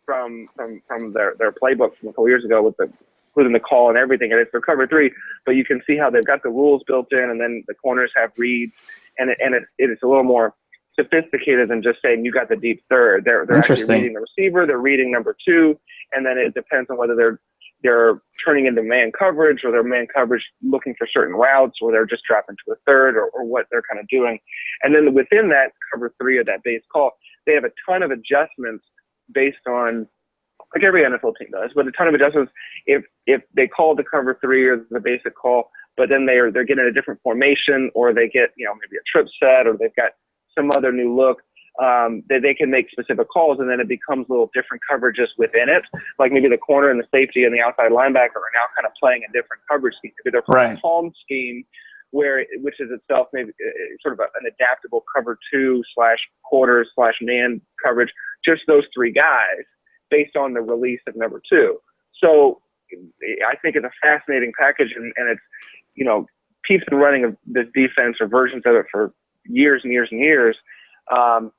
C: from their playbook from a couple years ago with the within the call and everything, and it's their cover three. But you can see how they've got the rules built in, and then the corners have reads, and it's a little more sophisticated than just saying you got the deep third. They're actually reading the receiver, they're reading number two, and then it depends on whether they're turning into man coverage, or they're man coverage looking for certain routes, or they're just dropping to a third, or what they're kind of doing. And then within that cover three of that base call, they have a ton of adjustments based on, like every NFL team does, but a ton of adjustments if they call the cover three or the basic call, but then they're getting a different formation, or they get, maybe a trip set, or they've got some other new look. They can make specific calls, and then it becomes little different coverages within it. Like maybe the corner and the safety and the outside linebacker are now kind of playing a different coverage scheme. Maybe they're playing a palm scheme, which is itself maybe sort of an adaptable cover two / quarter / man coverage, just those three guys based on the release of number two. So I think it's a fascinating package, and it's, Pete's been running this defense or versions of it for years and years and years. And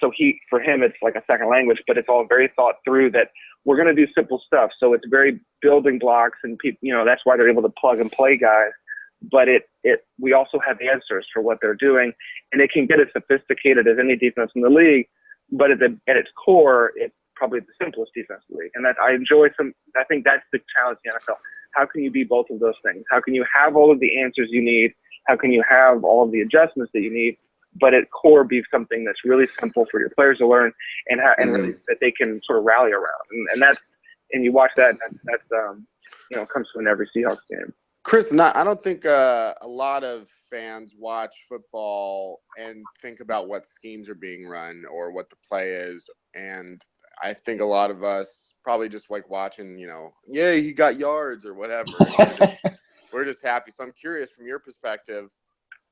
C: so for him, it's like a second language, but it's all very thought through that we're going to do simple stuff. So it's very building blocks, and people, that's why they're able to plug and play guys. But we also have answers for what they're doing, and it can get as sophisticated as any defense in the league. But at its core, it's probably the simplest defense in the league. And I think that's the challenge in the NFL. How can you be both of those things? How can you have all of the answers you need? How can you have all of the adjustments that you need, but at core be something that's really simple for your players to learn, and really that they can sort of rally around? And you watch that, and that's comes from every Seahawks game.
B: Chris, I don't think a lot of fans watch football and think about what schemes are being run or what the play is. And I think a lot of us probably just like watching, he got yards or whatever. We're just happy. So I'm curious, from your perspective,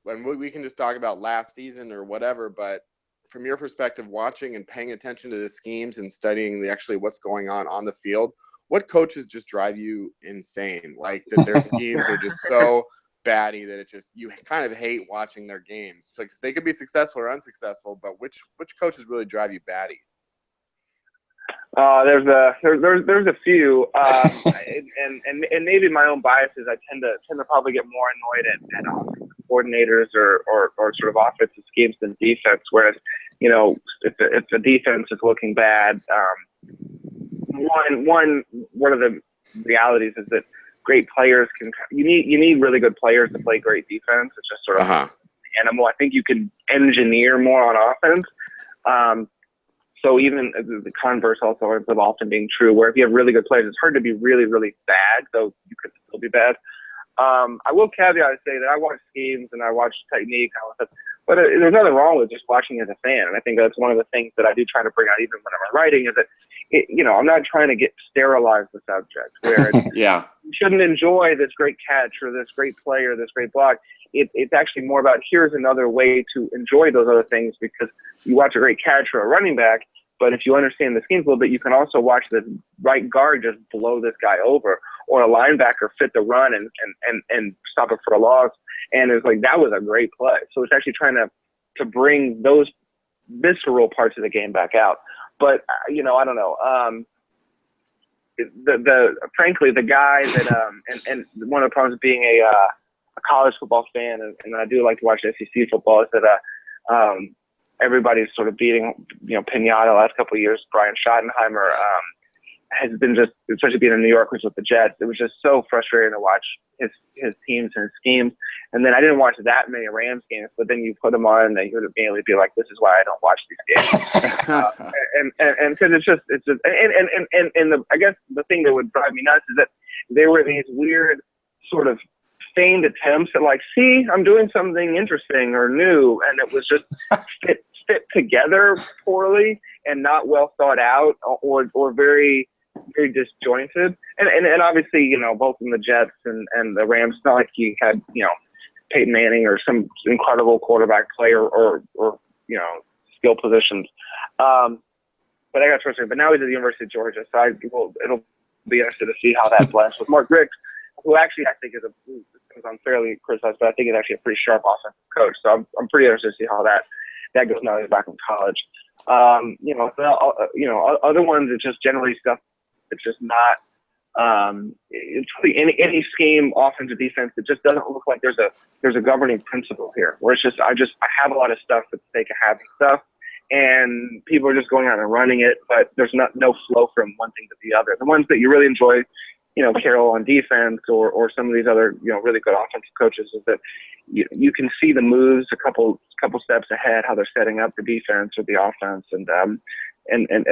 B: and we can just talk about last season or whatever, but from your perspective, watching and paying attention to the schemes and studying actually what's going on the field, what coaches just drive you insane? Like that their schemes are just so batty that you kind of hate watching their games. Like they could be successful or unsuccessful, but which coaches really drive you batty?
C: There's a few, and maybe my own biases. I tend to probably get more annoyed at offensive coordinators or sort of offensive schemes than defense. Whereas, if the defense is looking bad, one of the realities is that great players you need really good players to play great defense. It's just sort of an animal. I think you can engineer more on offense. So even the converse also ends up often being true, where if you have really good players, it's hard to be really, really bad, though you could still be bad. I will caveat and say that I watch schemes and I watch technique and all that stuff, but there's nothing wrong with just watching as a fan. And I think that's one of the things that I do try to bring out even when I'm writing, is that, I'm not trying to sterilize the subject where you shouldn't enjoy this great catch or this great play or this great block. It's actually more about, here's another way to enjoy those other things, because you watch a great catch or a running back, but if you understand the schemes a little bit, you can also watch the right guard just blow this guy over, or a linebacker fit the run and stop it for a loss. And it's like, that was a great play. So it's actually trying to bring those visceral parts of the game back out. But, I don't know. Frankly, the guy that and one of the problems of being a college football fan, and I do like to watch SEC football, is that everybody's sort of beating pinata the last couple of years. Brian Schottenheimer has been just, especially being in New York, which with the Jets, it was just so frustrating to watch his teams and his schemes. And then I didn't watch that many Rams games, but then you put them on and you would immediately be like, this is why I don't watch these games. And because I guess the thing that would drive me nuts is that there were these weird sort of feigned attempts at like, see, I'm doing something interesting or new, and it was just fit together poorly and not well thought out, or very, very disjointed. And obviously, both in the Jets and the Rams, it's not like you had, Peyton Manning or some incredible quarterback player or skill positions. But I got frustrated. But now he's at the University of Georgia, so it'll be interesting to see how that blends with Mark Richt, who actually I think is unfairly criticized, but I think he's actually a pretty sharp offensive coach. So I'm pretty interested to see how that goes now that he's back in college. Other ones, it's just generally stuff that's just not It's really any scheme, offense or defense, that just doesn't look like there's a governing principle here. Where it's just I have a lot of stuff for the sake of having stuff, and people are just going out and running it, but there's no flow from one thing to the other. The ones that you really enjoy, Carroll on defense or some of these other, really good offensive coaches, is that you can see the moves a couple steps ahead, how they're setting up the defense or the offense, and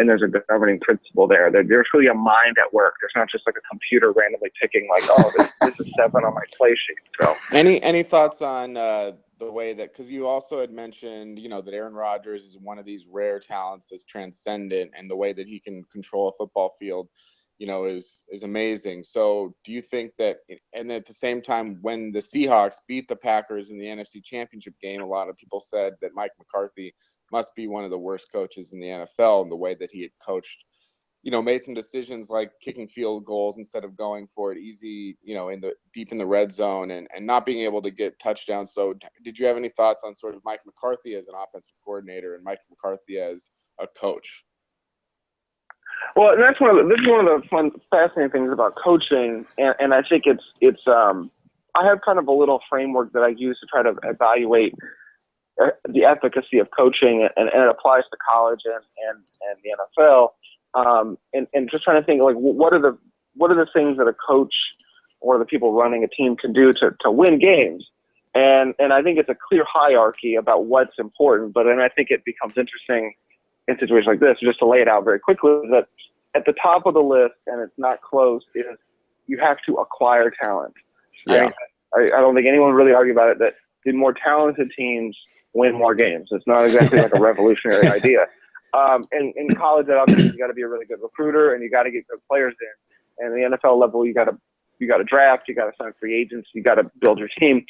C: there's a governing principle there. There's really a mind at work. There's not just like a computer randomly picking like, oh, this is 7 on my play sheet. So
B: any thoughts on the way that, because you also had mentioned, that Aaron Rodgers is one of these rare talents that's transcendent, and the way that he can control a football field, is amazing. So do you think that, and at the same time, when the Seahawks beat the Packers in the NFC Championship game, a lot of people said that Mike McCarthy must be one of the worst coaches in the NFL, and the way that he had coached, made some decisions like kicking field goals instead of going for it easy, deep in the red zone, and not being able to get touchdowns. So did you have any thoughts on sort of Mike McCarthy as an offensive coordinator and Mike McCarthy as a coach?
C: Well, and this is one of the fun, fascinating things about coaching, and I think it's I have kind of a little framework that I use to try to evaluate the efficacy of coaching, and it applies to college and the NFL, and just trying to think like what are the things that a coach or the people running a team can do to win games, and I think it's a clear hierarchy about what's important, but then I think it becomes interesting in situations like this, just to lay it out very quickly, that at the top of the list, and it's not close, is you have to acquire talent.
B: Yeah.
C: I don't think anyone really argue about it, that the more talented teams win more games. It's not exactly like a revolutionary idea. In college, obviously, you got to be a really good recruiter, and you got to get good players in. And the NFL level, you got to draft, you got to sign free agents, you got to build your team.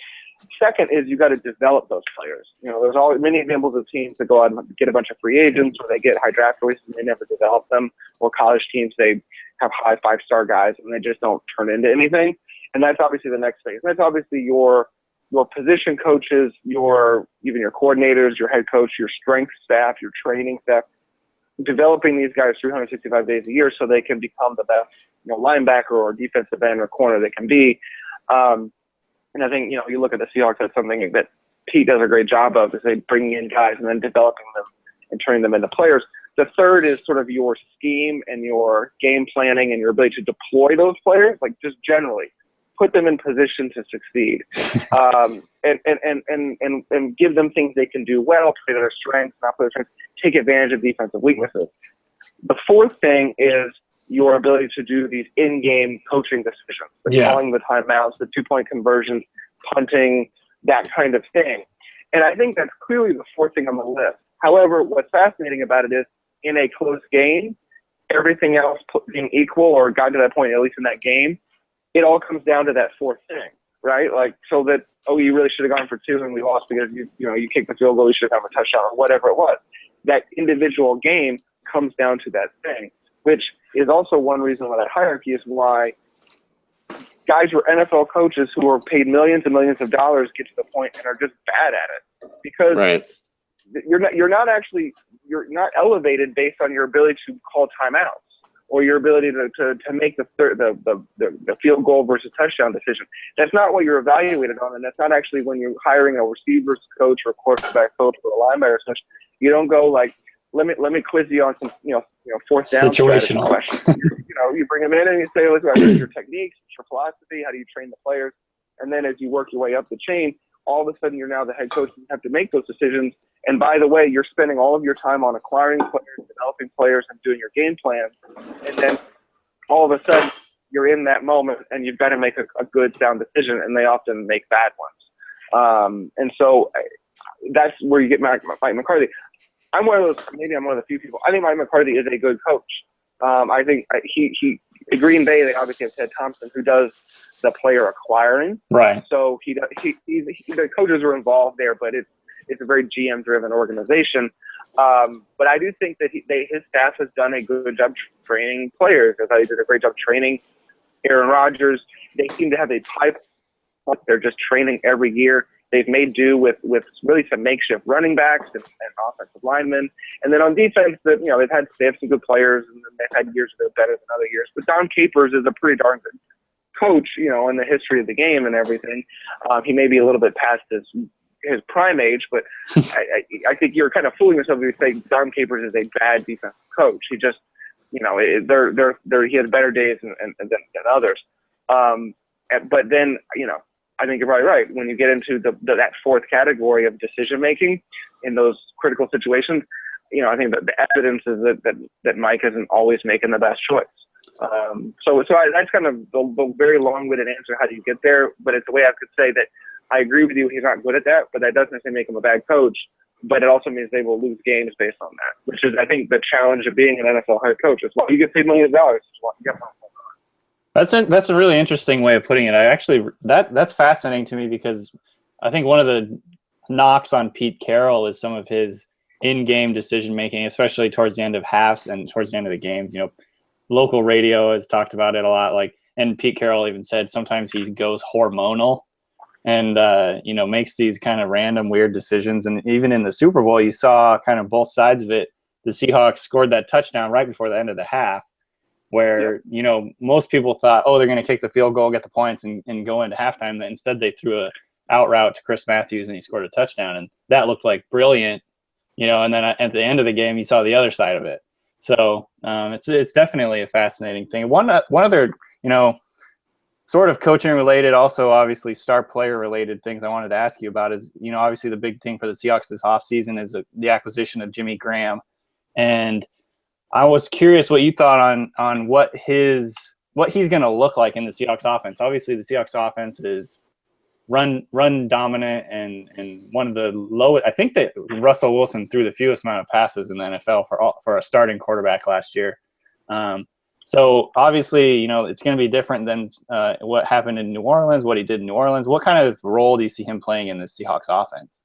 C: Second is you got to develop those players. There's many examples of teams that go out and get a bunch of free agents, or they get high draft choices and they never develop them. Or college teams, they have high 5-star guys and they just don't turn into anything. And that's obviously the next phase. And that's obviously your position coaches, even your coordinators, your head coach, your strength staff, your training staff, developing these guys 365 days a year so they can become the best, linebacker or defensive end or corner they can be. And I think, you look at the Seahawks, that's something that Pete does a great job of, is they bringing in guys and then developing them and turning them into players. The third is sort of your scheme and your game planning and your ability to deploy those players, like just generally put them in position to succeed, and give them things they can do well, play to their strengths, not play their strengths, take advantage of defensive weaknesses. The fourth thing is your ability to do these in-game coaching decisions, calling the timeouts, the 2-point conversions, punting, that kind of thing. And I think that's clearly the fourth thing on the list. However, what's fascinating about it is, in a close game, everything else being equal or got to that point, at least in that game, it all comes down to that fourth thing, right? Like, so that, you really should have gone for 2 and we lost because you kicked the field goal, you should have a touchdown or whatever it was. That individual game comes down to that thing, which is also one reason why that hierarchy is why guys who are NFL coaches who are paid millions and millions of dollars get to the point and are just bad at it, because you're not elevated based on your ability to call timeouts or your ability to make the field goal versus touchdown decision. That's not what you're evaluated on, and that's not actually when you're hiring a receivers coach or a quarterback coach or a linebacker coach. You don't go like, let me quiz you on some fourth down
A: situational
C: questions. You bring them in and you say, look, what are your techniques, your philosophy, how do you train the players, and then as you work your way up the chain, all of a sudden you're now the head coach and you have to make those decisions. And by the way, you're spending all of your time on acquiring players, developing players, and doing your game plan. And then all of a sudden you're in that moment and you've got to make a good, sound decision, and they often make bad ones. And so that's where you get Mike McCarthy. I'm one of the few people. I think Mike McCarthy is a good coach. I think he at Green Bay, they obviously have Ted Thompson, who does the player acquiring.
A: Right.
C: So the coaches are involved there, but it's a very GM-driven organization. But I do think that his staff has done a good job training players. I thought he did a great job training Aaron Rodgers. They seem to have a They're just training every year. They've made do with really some makeshift running backs and offensive linemen. And then on defense, they have some good players, and they've had years that are better than other years. But Don Capers is a pretty darn good coach, in the history of the game and everything. He may be a little bit past his prime age, but I think you're kind of fooling yourself if you say Don Capers is a bad defensive coach. He just, he has better days than others. But then, I think you're probably right. When you get into that fourth category of decision making in those critical situations, I think that the evidence is that Mike isn't always making the best choice. So that's kind of the very long-winded answer. How do you get there? But it's the way I could say that I agree with you. He's not good at that, but that doesn't necessarily make him a bad coach. But it also means they will lose games based on that, which is, I think, the challenge of being an NFL head coach. It's why you get paid millions of dollars. It's why you get
A: That's a really interesting way of putting it. That's fascinating to me, because I think one of the knocks on Pete Carroll is some of his in-game decision making, especially towards the end of halves and towards the end of the games. Local radio has talked about it a lot. And Pete Carroll even said sometimes he goes hormonal and makes these kind of random weird decisions. And even in the Super Bowl, you saw kind of both sides of it. The Seahawks scored that touchdown right before the end of the half, where, most people thought, they're going to kick the field goal, get the points, and go into halftime. Instead, they threw a out route to Chris Matthews, and he scored a touchdown. And that looked like brilliant, and then at the end of the game, you saw the other side of it. So it's definitely a fascinating thing. One other, sort of coaching related, also obviously star player related things I wanted to ask you about is, obviously the big thing for the Seahawks this offseason is the acquisition of Jimmy Graham. And I was curious what you thought on what he's going to look like in the Seahawks offense. Obviously, the Seahawks offense is run dominant and one of the lowest. I think that Russell Wilson threw the fewest amount of passes in the NFL for a starting quarterback last year. So obviously, it's going to be different than what happened in New Orleans, what he did in New Orleans. What kind of role do you see him playing in the Seahawks offense?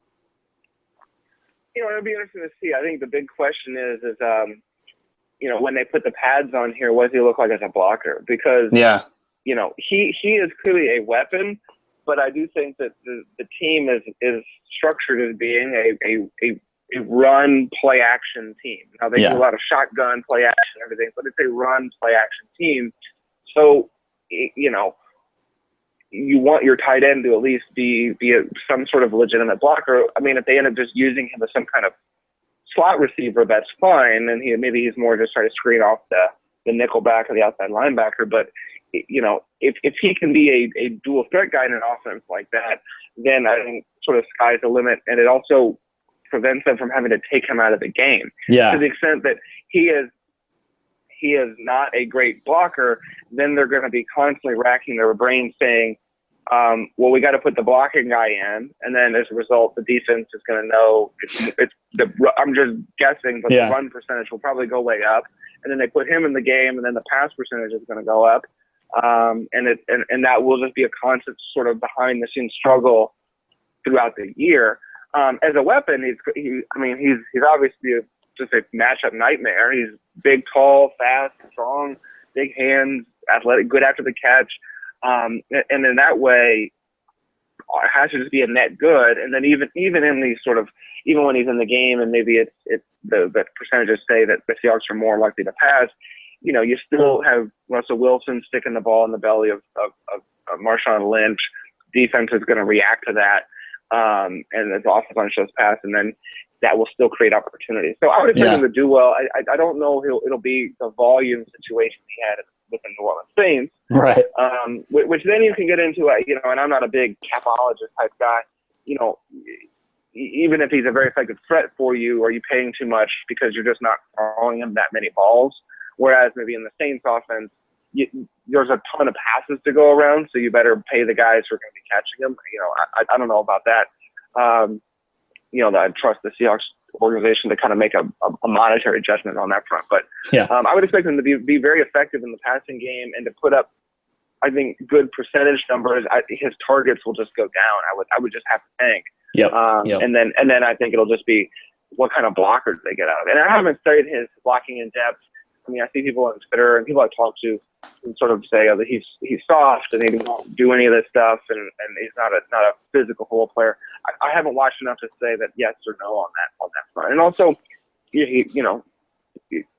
C: It'll be interesting to see. I think the big question is when they put the pads on here, what does he look like as a blocker? Because, he is clearly a weapon, but I do think that the team is structured as being a run play action team. Now they do a lot of shotgun play action and everything, but it's a run play action team. So, you want your tight end to at least be some sort of legitimate blocker. I mean, if they end up just using him as some kind of slot receiver, that's fine. And maybe he's more just trying to screen off the nickel back or the outside linebacker. But, if he can be a dual threat guy in an offense like that, then I think sort of sky's the limit. And it also prevents them from having to take him out of the game.
A: Yeah.
C: To the extent that he is not a great blocker, then they're going to be constantly racking their brain saying, we got to put the blocking guy in, and then as a result, the defense is going to know I'm just guessing, but the run percentage will probably go way up, and then they put him in the game, and then the pass percentage is going to go up, and that will just be a constant sort of behind the scenes struggle throughout the year. As a weapon, he's obviously just a matchup nightmare. He's big, tall, fast, strong, big hands, athletic, good after the catch. And in that way, it has to just be a net good. And then even in these even when he's in the game, and maybe it's the percentages say that the Seahawks are more likely to pass, you still have Russell Wilson sticking the ball in the belly of Marshawn Lynch. Defense is going to react to that. And the offense on shows pass, and then that will still create opportunities. So I would expect him to do well. I don't know if it'll be the volume situation he had with the New Orleans Saints,
A: right?
C: Which then you can get into, and I'm not a big capologist type guy. Even if he's a very effective threat for you, are you paying too much because you're just not throwing him that many balls? Whereas maybe in the Saints offense, there's a ton of passes to go around, so you better pay the guys who are going to be catching them. I don't know about that. I trust the Seahawks organization to kind of make a monetary judgment on that front. But I would expect them to be very effective in the passing game and to put up, I think, good percentage numbers. His targets will just go down. I would just have to think. And then I think it'll just be what kind of blockers they get out of it. And I haven't studied his blocking in depth. I mean, I see people on Twitter and people I talk to sort of say that he's soft and he won't do any of this stuff and he's not a physical football player. I haven't watched enough to say that yes or no on that front. And also, on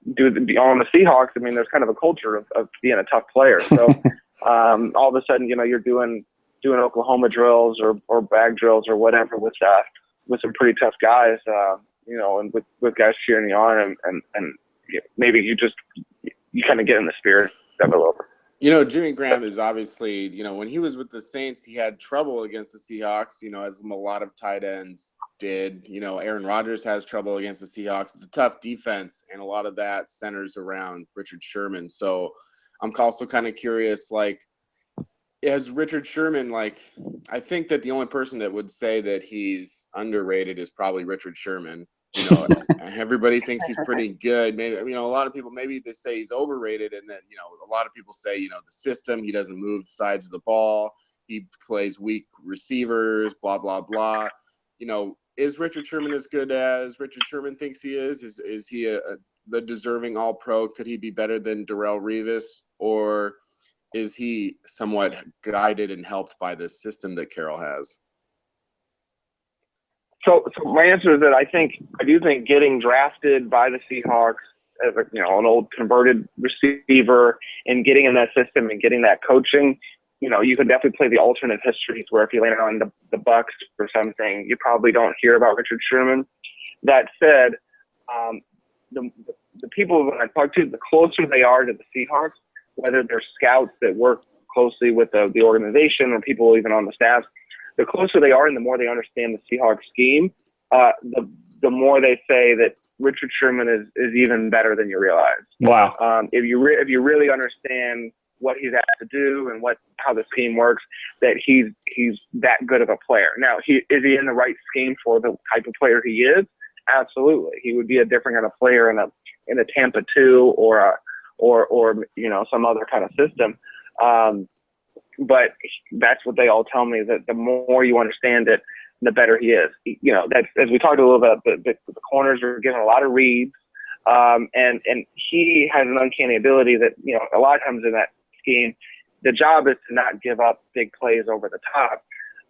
C: the Seahawks, I mean, there's kind of a culture of being a tough player. So all of a sudden, you're doing Oklahoma drills or bag drills or whatever with some pretty tough guys, and with guys cheering you on and maybe you kind of get in the spirit of it a little bit.
B: Jimmy Graham is obviously, when he was with the Saints, he had trouble against the Seahawks, as a lot of tight ends did. Aaron Rodgers has trouble against the Seahawks. It's a tough defense, and a lot of that centers around Richard Sherman. So I'm also kind of curious, as Richard Sherman, I think that the only person that would say that he's underrated is probably Richard Sherman. Everybody thinks he's pretty good. Maybe, a lot of people, maybe they say he's overrated. And then, a lot of people say, the system, he doesn't move the sides of the ball. He plays weak receivers, blah, blah, blah. Is Richard Sherman as good as Richard Sherman thinks he is? Is he the deserving all-pro? Could he be better than Darrelle Revis? Or is he somewhat guided and helped by the system that Carroll has?
C: So my answer is that I do think getting drafted by the Seahawks as an old converted receiver and getting in that system and getting that coaching, you could definitely play the alternate histories where if you land on the Bucks or something, you probably don't hear about Richard Sherman. That said, the people that I talk to, the closer they are to the Seahawks, whether they're scouts that work closely with the organization or people even on the staff, the closer they are and the more they understand the Seahawks scheme, the more they say that Richard Sherman is even better than you realize.
A: Wow.
C: If you really understand what he's asked to do and how the scheme works, that he's that good of a player. Now, is he in the right scheme for the type of player he is? Absolutely. He would be a different kind of player in a Tampa 2 or some other kind of system. But that's what they all tell me, that the more you understand it, the better he is. That's, as we talked a little bit, the corners are getting a lot of reads. And he has an uncanny ability that, a lot of times in that scheme, the job is to not give up big plays over the top.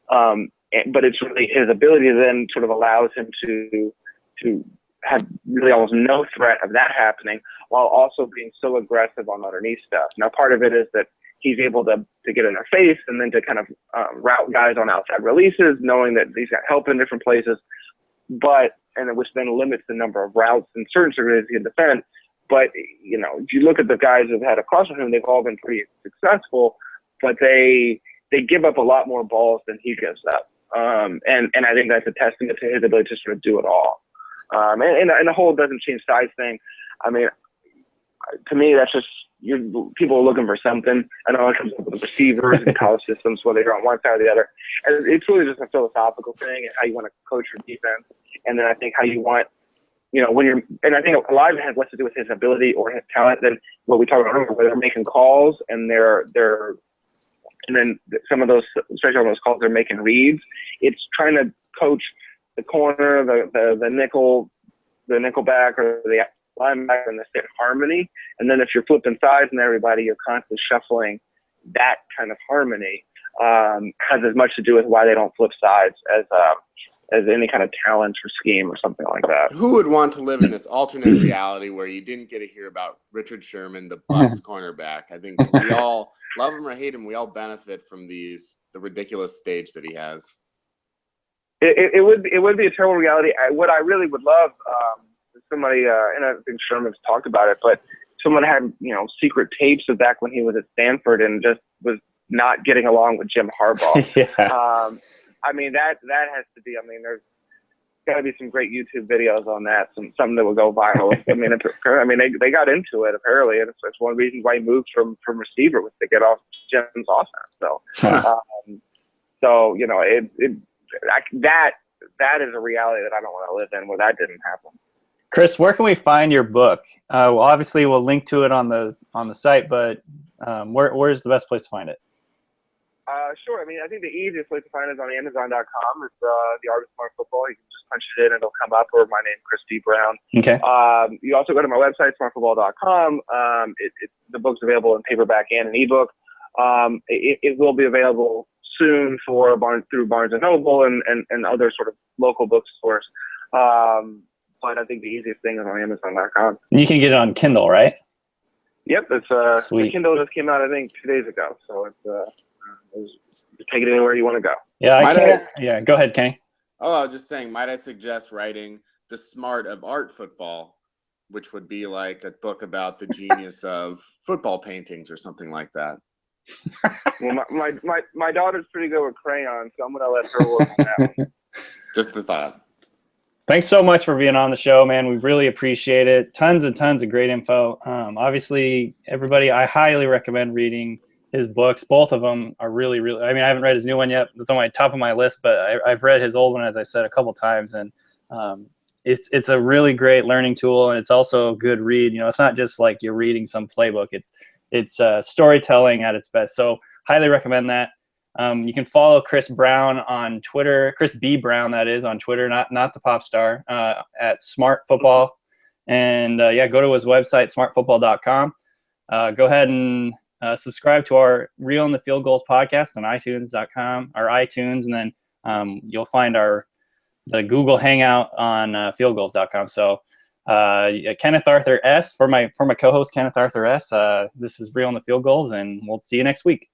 C: But it's really his ability then sort of allows him to have really almost no threat of that happening while also being so aggressive on underneath stuff. Now, part of it is that he's able to get in their face and then to kind of route guys on outside releases, knowing that he's got help in different places, which then limits the number of routes in certain areas he can defend. But, if you look at the guys who've had across from him, they've all been pretty successful, but they give up a lot more balls than he gives up. And I think that's a testament to his ability to sort of do it all. And the whole doesn't change size thing. I mean, to me, that's just, people are looking for something. I know it comes up with receivers and college systems, whether you're on one side or the other. And it's really just a philosophical thing and how you want to coach your defense. And then I think how you want, and I think a lot of it has less to do with his ability or his talent than what we talked about earlier, where they're making calls and and then some of those, especially on those calls, they're making reads. It's trying to coach the corner, the nickel back or the linebacker and the state harmony. And then if you're flipping sides and everybody, you're constantly shuffling. That kind of harmony has as much to do with why they don't flip sides as any kind of talent or scheme or something like that.
B: Who would want to live in this alternate reality where you didn't get to hear about Richard Sherman, the Bucs cornerback? I think we all love him or hate him. We all benefit from the ridiculous stage that he has.
C: It would be a terrible reality. What I really would love, somebody, and I think Sherman's talked about it, but someone had, secret tapes of back when he was at Stanford and just was not getting along with Jim Harbaugh.
A: Yeah.
C: I mean, that has to be, there's got to be some great YouTube videos on that, something that will go viral. They got into it apparently, and it's one reason why he moved from receiver was to get off Jim's offense. So, that is a reality that I don't want to live in where that didn't happen.
A: Chris, where can we find your book? Obviously we'll link to it on the site, but where's the best place to find it?
C: Sure. I mean, I think the easiest place to find it is on Amazon.com. It's the Art of Smart Football. You can just punch it in and it'll come up, or my name, Chris D. Brown.
A: Okay.
C: You also go to my website, smartfootball.com. The book's available in paperback and an ebook. It will be available soon through Barnes & Noble and other sort of local bookstores. But I think the easiest thing is on Amazon.com.
A: You can get it on Kindle, right?
C: Yep. It's
A: Sweet.
C: the Kindle just came out, I think, 2 days ago. So it's take it anywhere you want to go.
A: Yeah, Yeah, go ahead, Kenny.
B: Oh, I was just saying, might I suggest writing The Smart of Art Football, which would be like a book about the genius of football paintings or something like that.
C: Well, my daughter's pretty good with crayons, so I'm going to let her work on that one.
B: Just the thought.
A: Thanks so much for being on the show, man. We really appreciate it. Tons and tons of great info. Obviously, everybody, I highly recommend reading his books. Both of them are really, really, I mean, I haven't read his new one yet. It's on my top of my list, but I've read his old one, as I said, a couple times. And it's a really great learning tool. And it's also a good read. You know, it's not just like you're reading some playbook. It's storytelling at its best. So highly recommend that. You can follow Chris Brown on Twitter, Chris B. Brown, that is, on Twitter, not the pop star, at Smart Football. And go to his website, smartfootball.com. Go ahead and subscribe to our Reel in the Field Goals podcast on iTunes.com or iTunes, and then you'll find the Google Hangout on fieldgoals.com. So Kenneth Arthur S. for my co-host Kenneth Arthur S. This is Reel in the Field Goals, and we'll see you next week.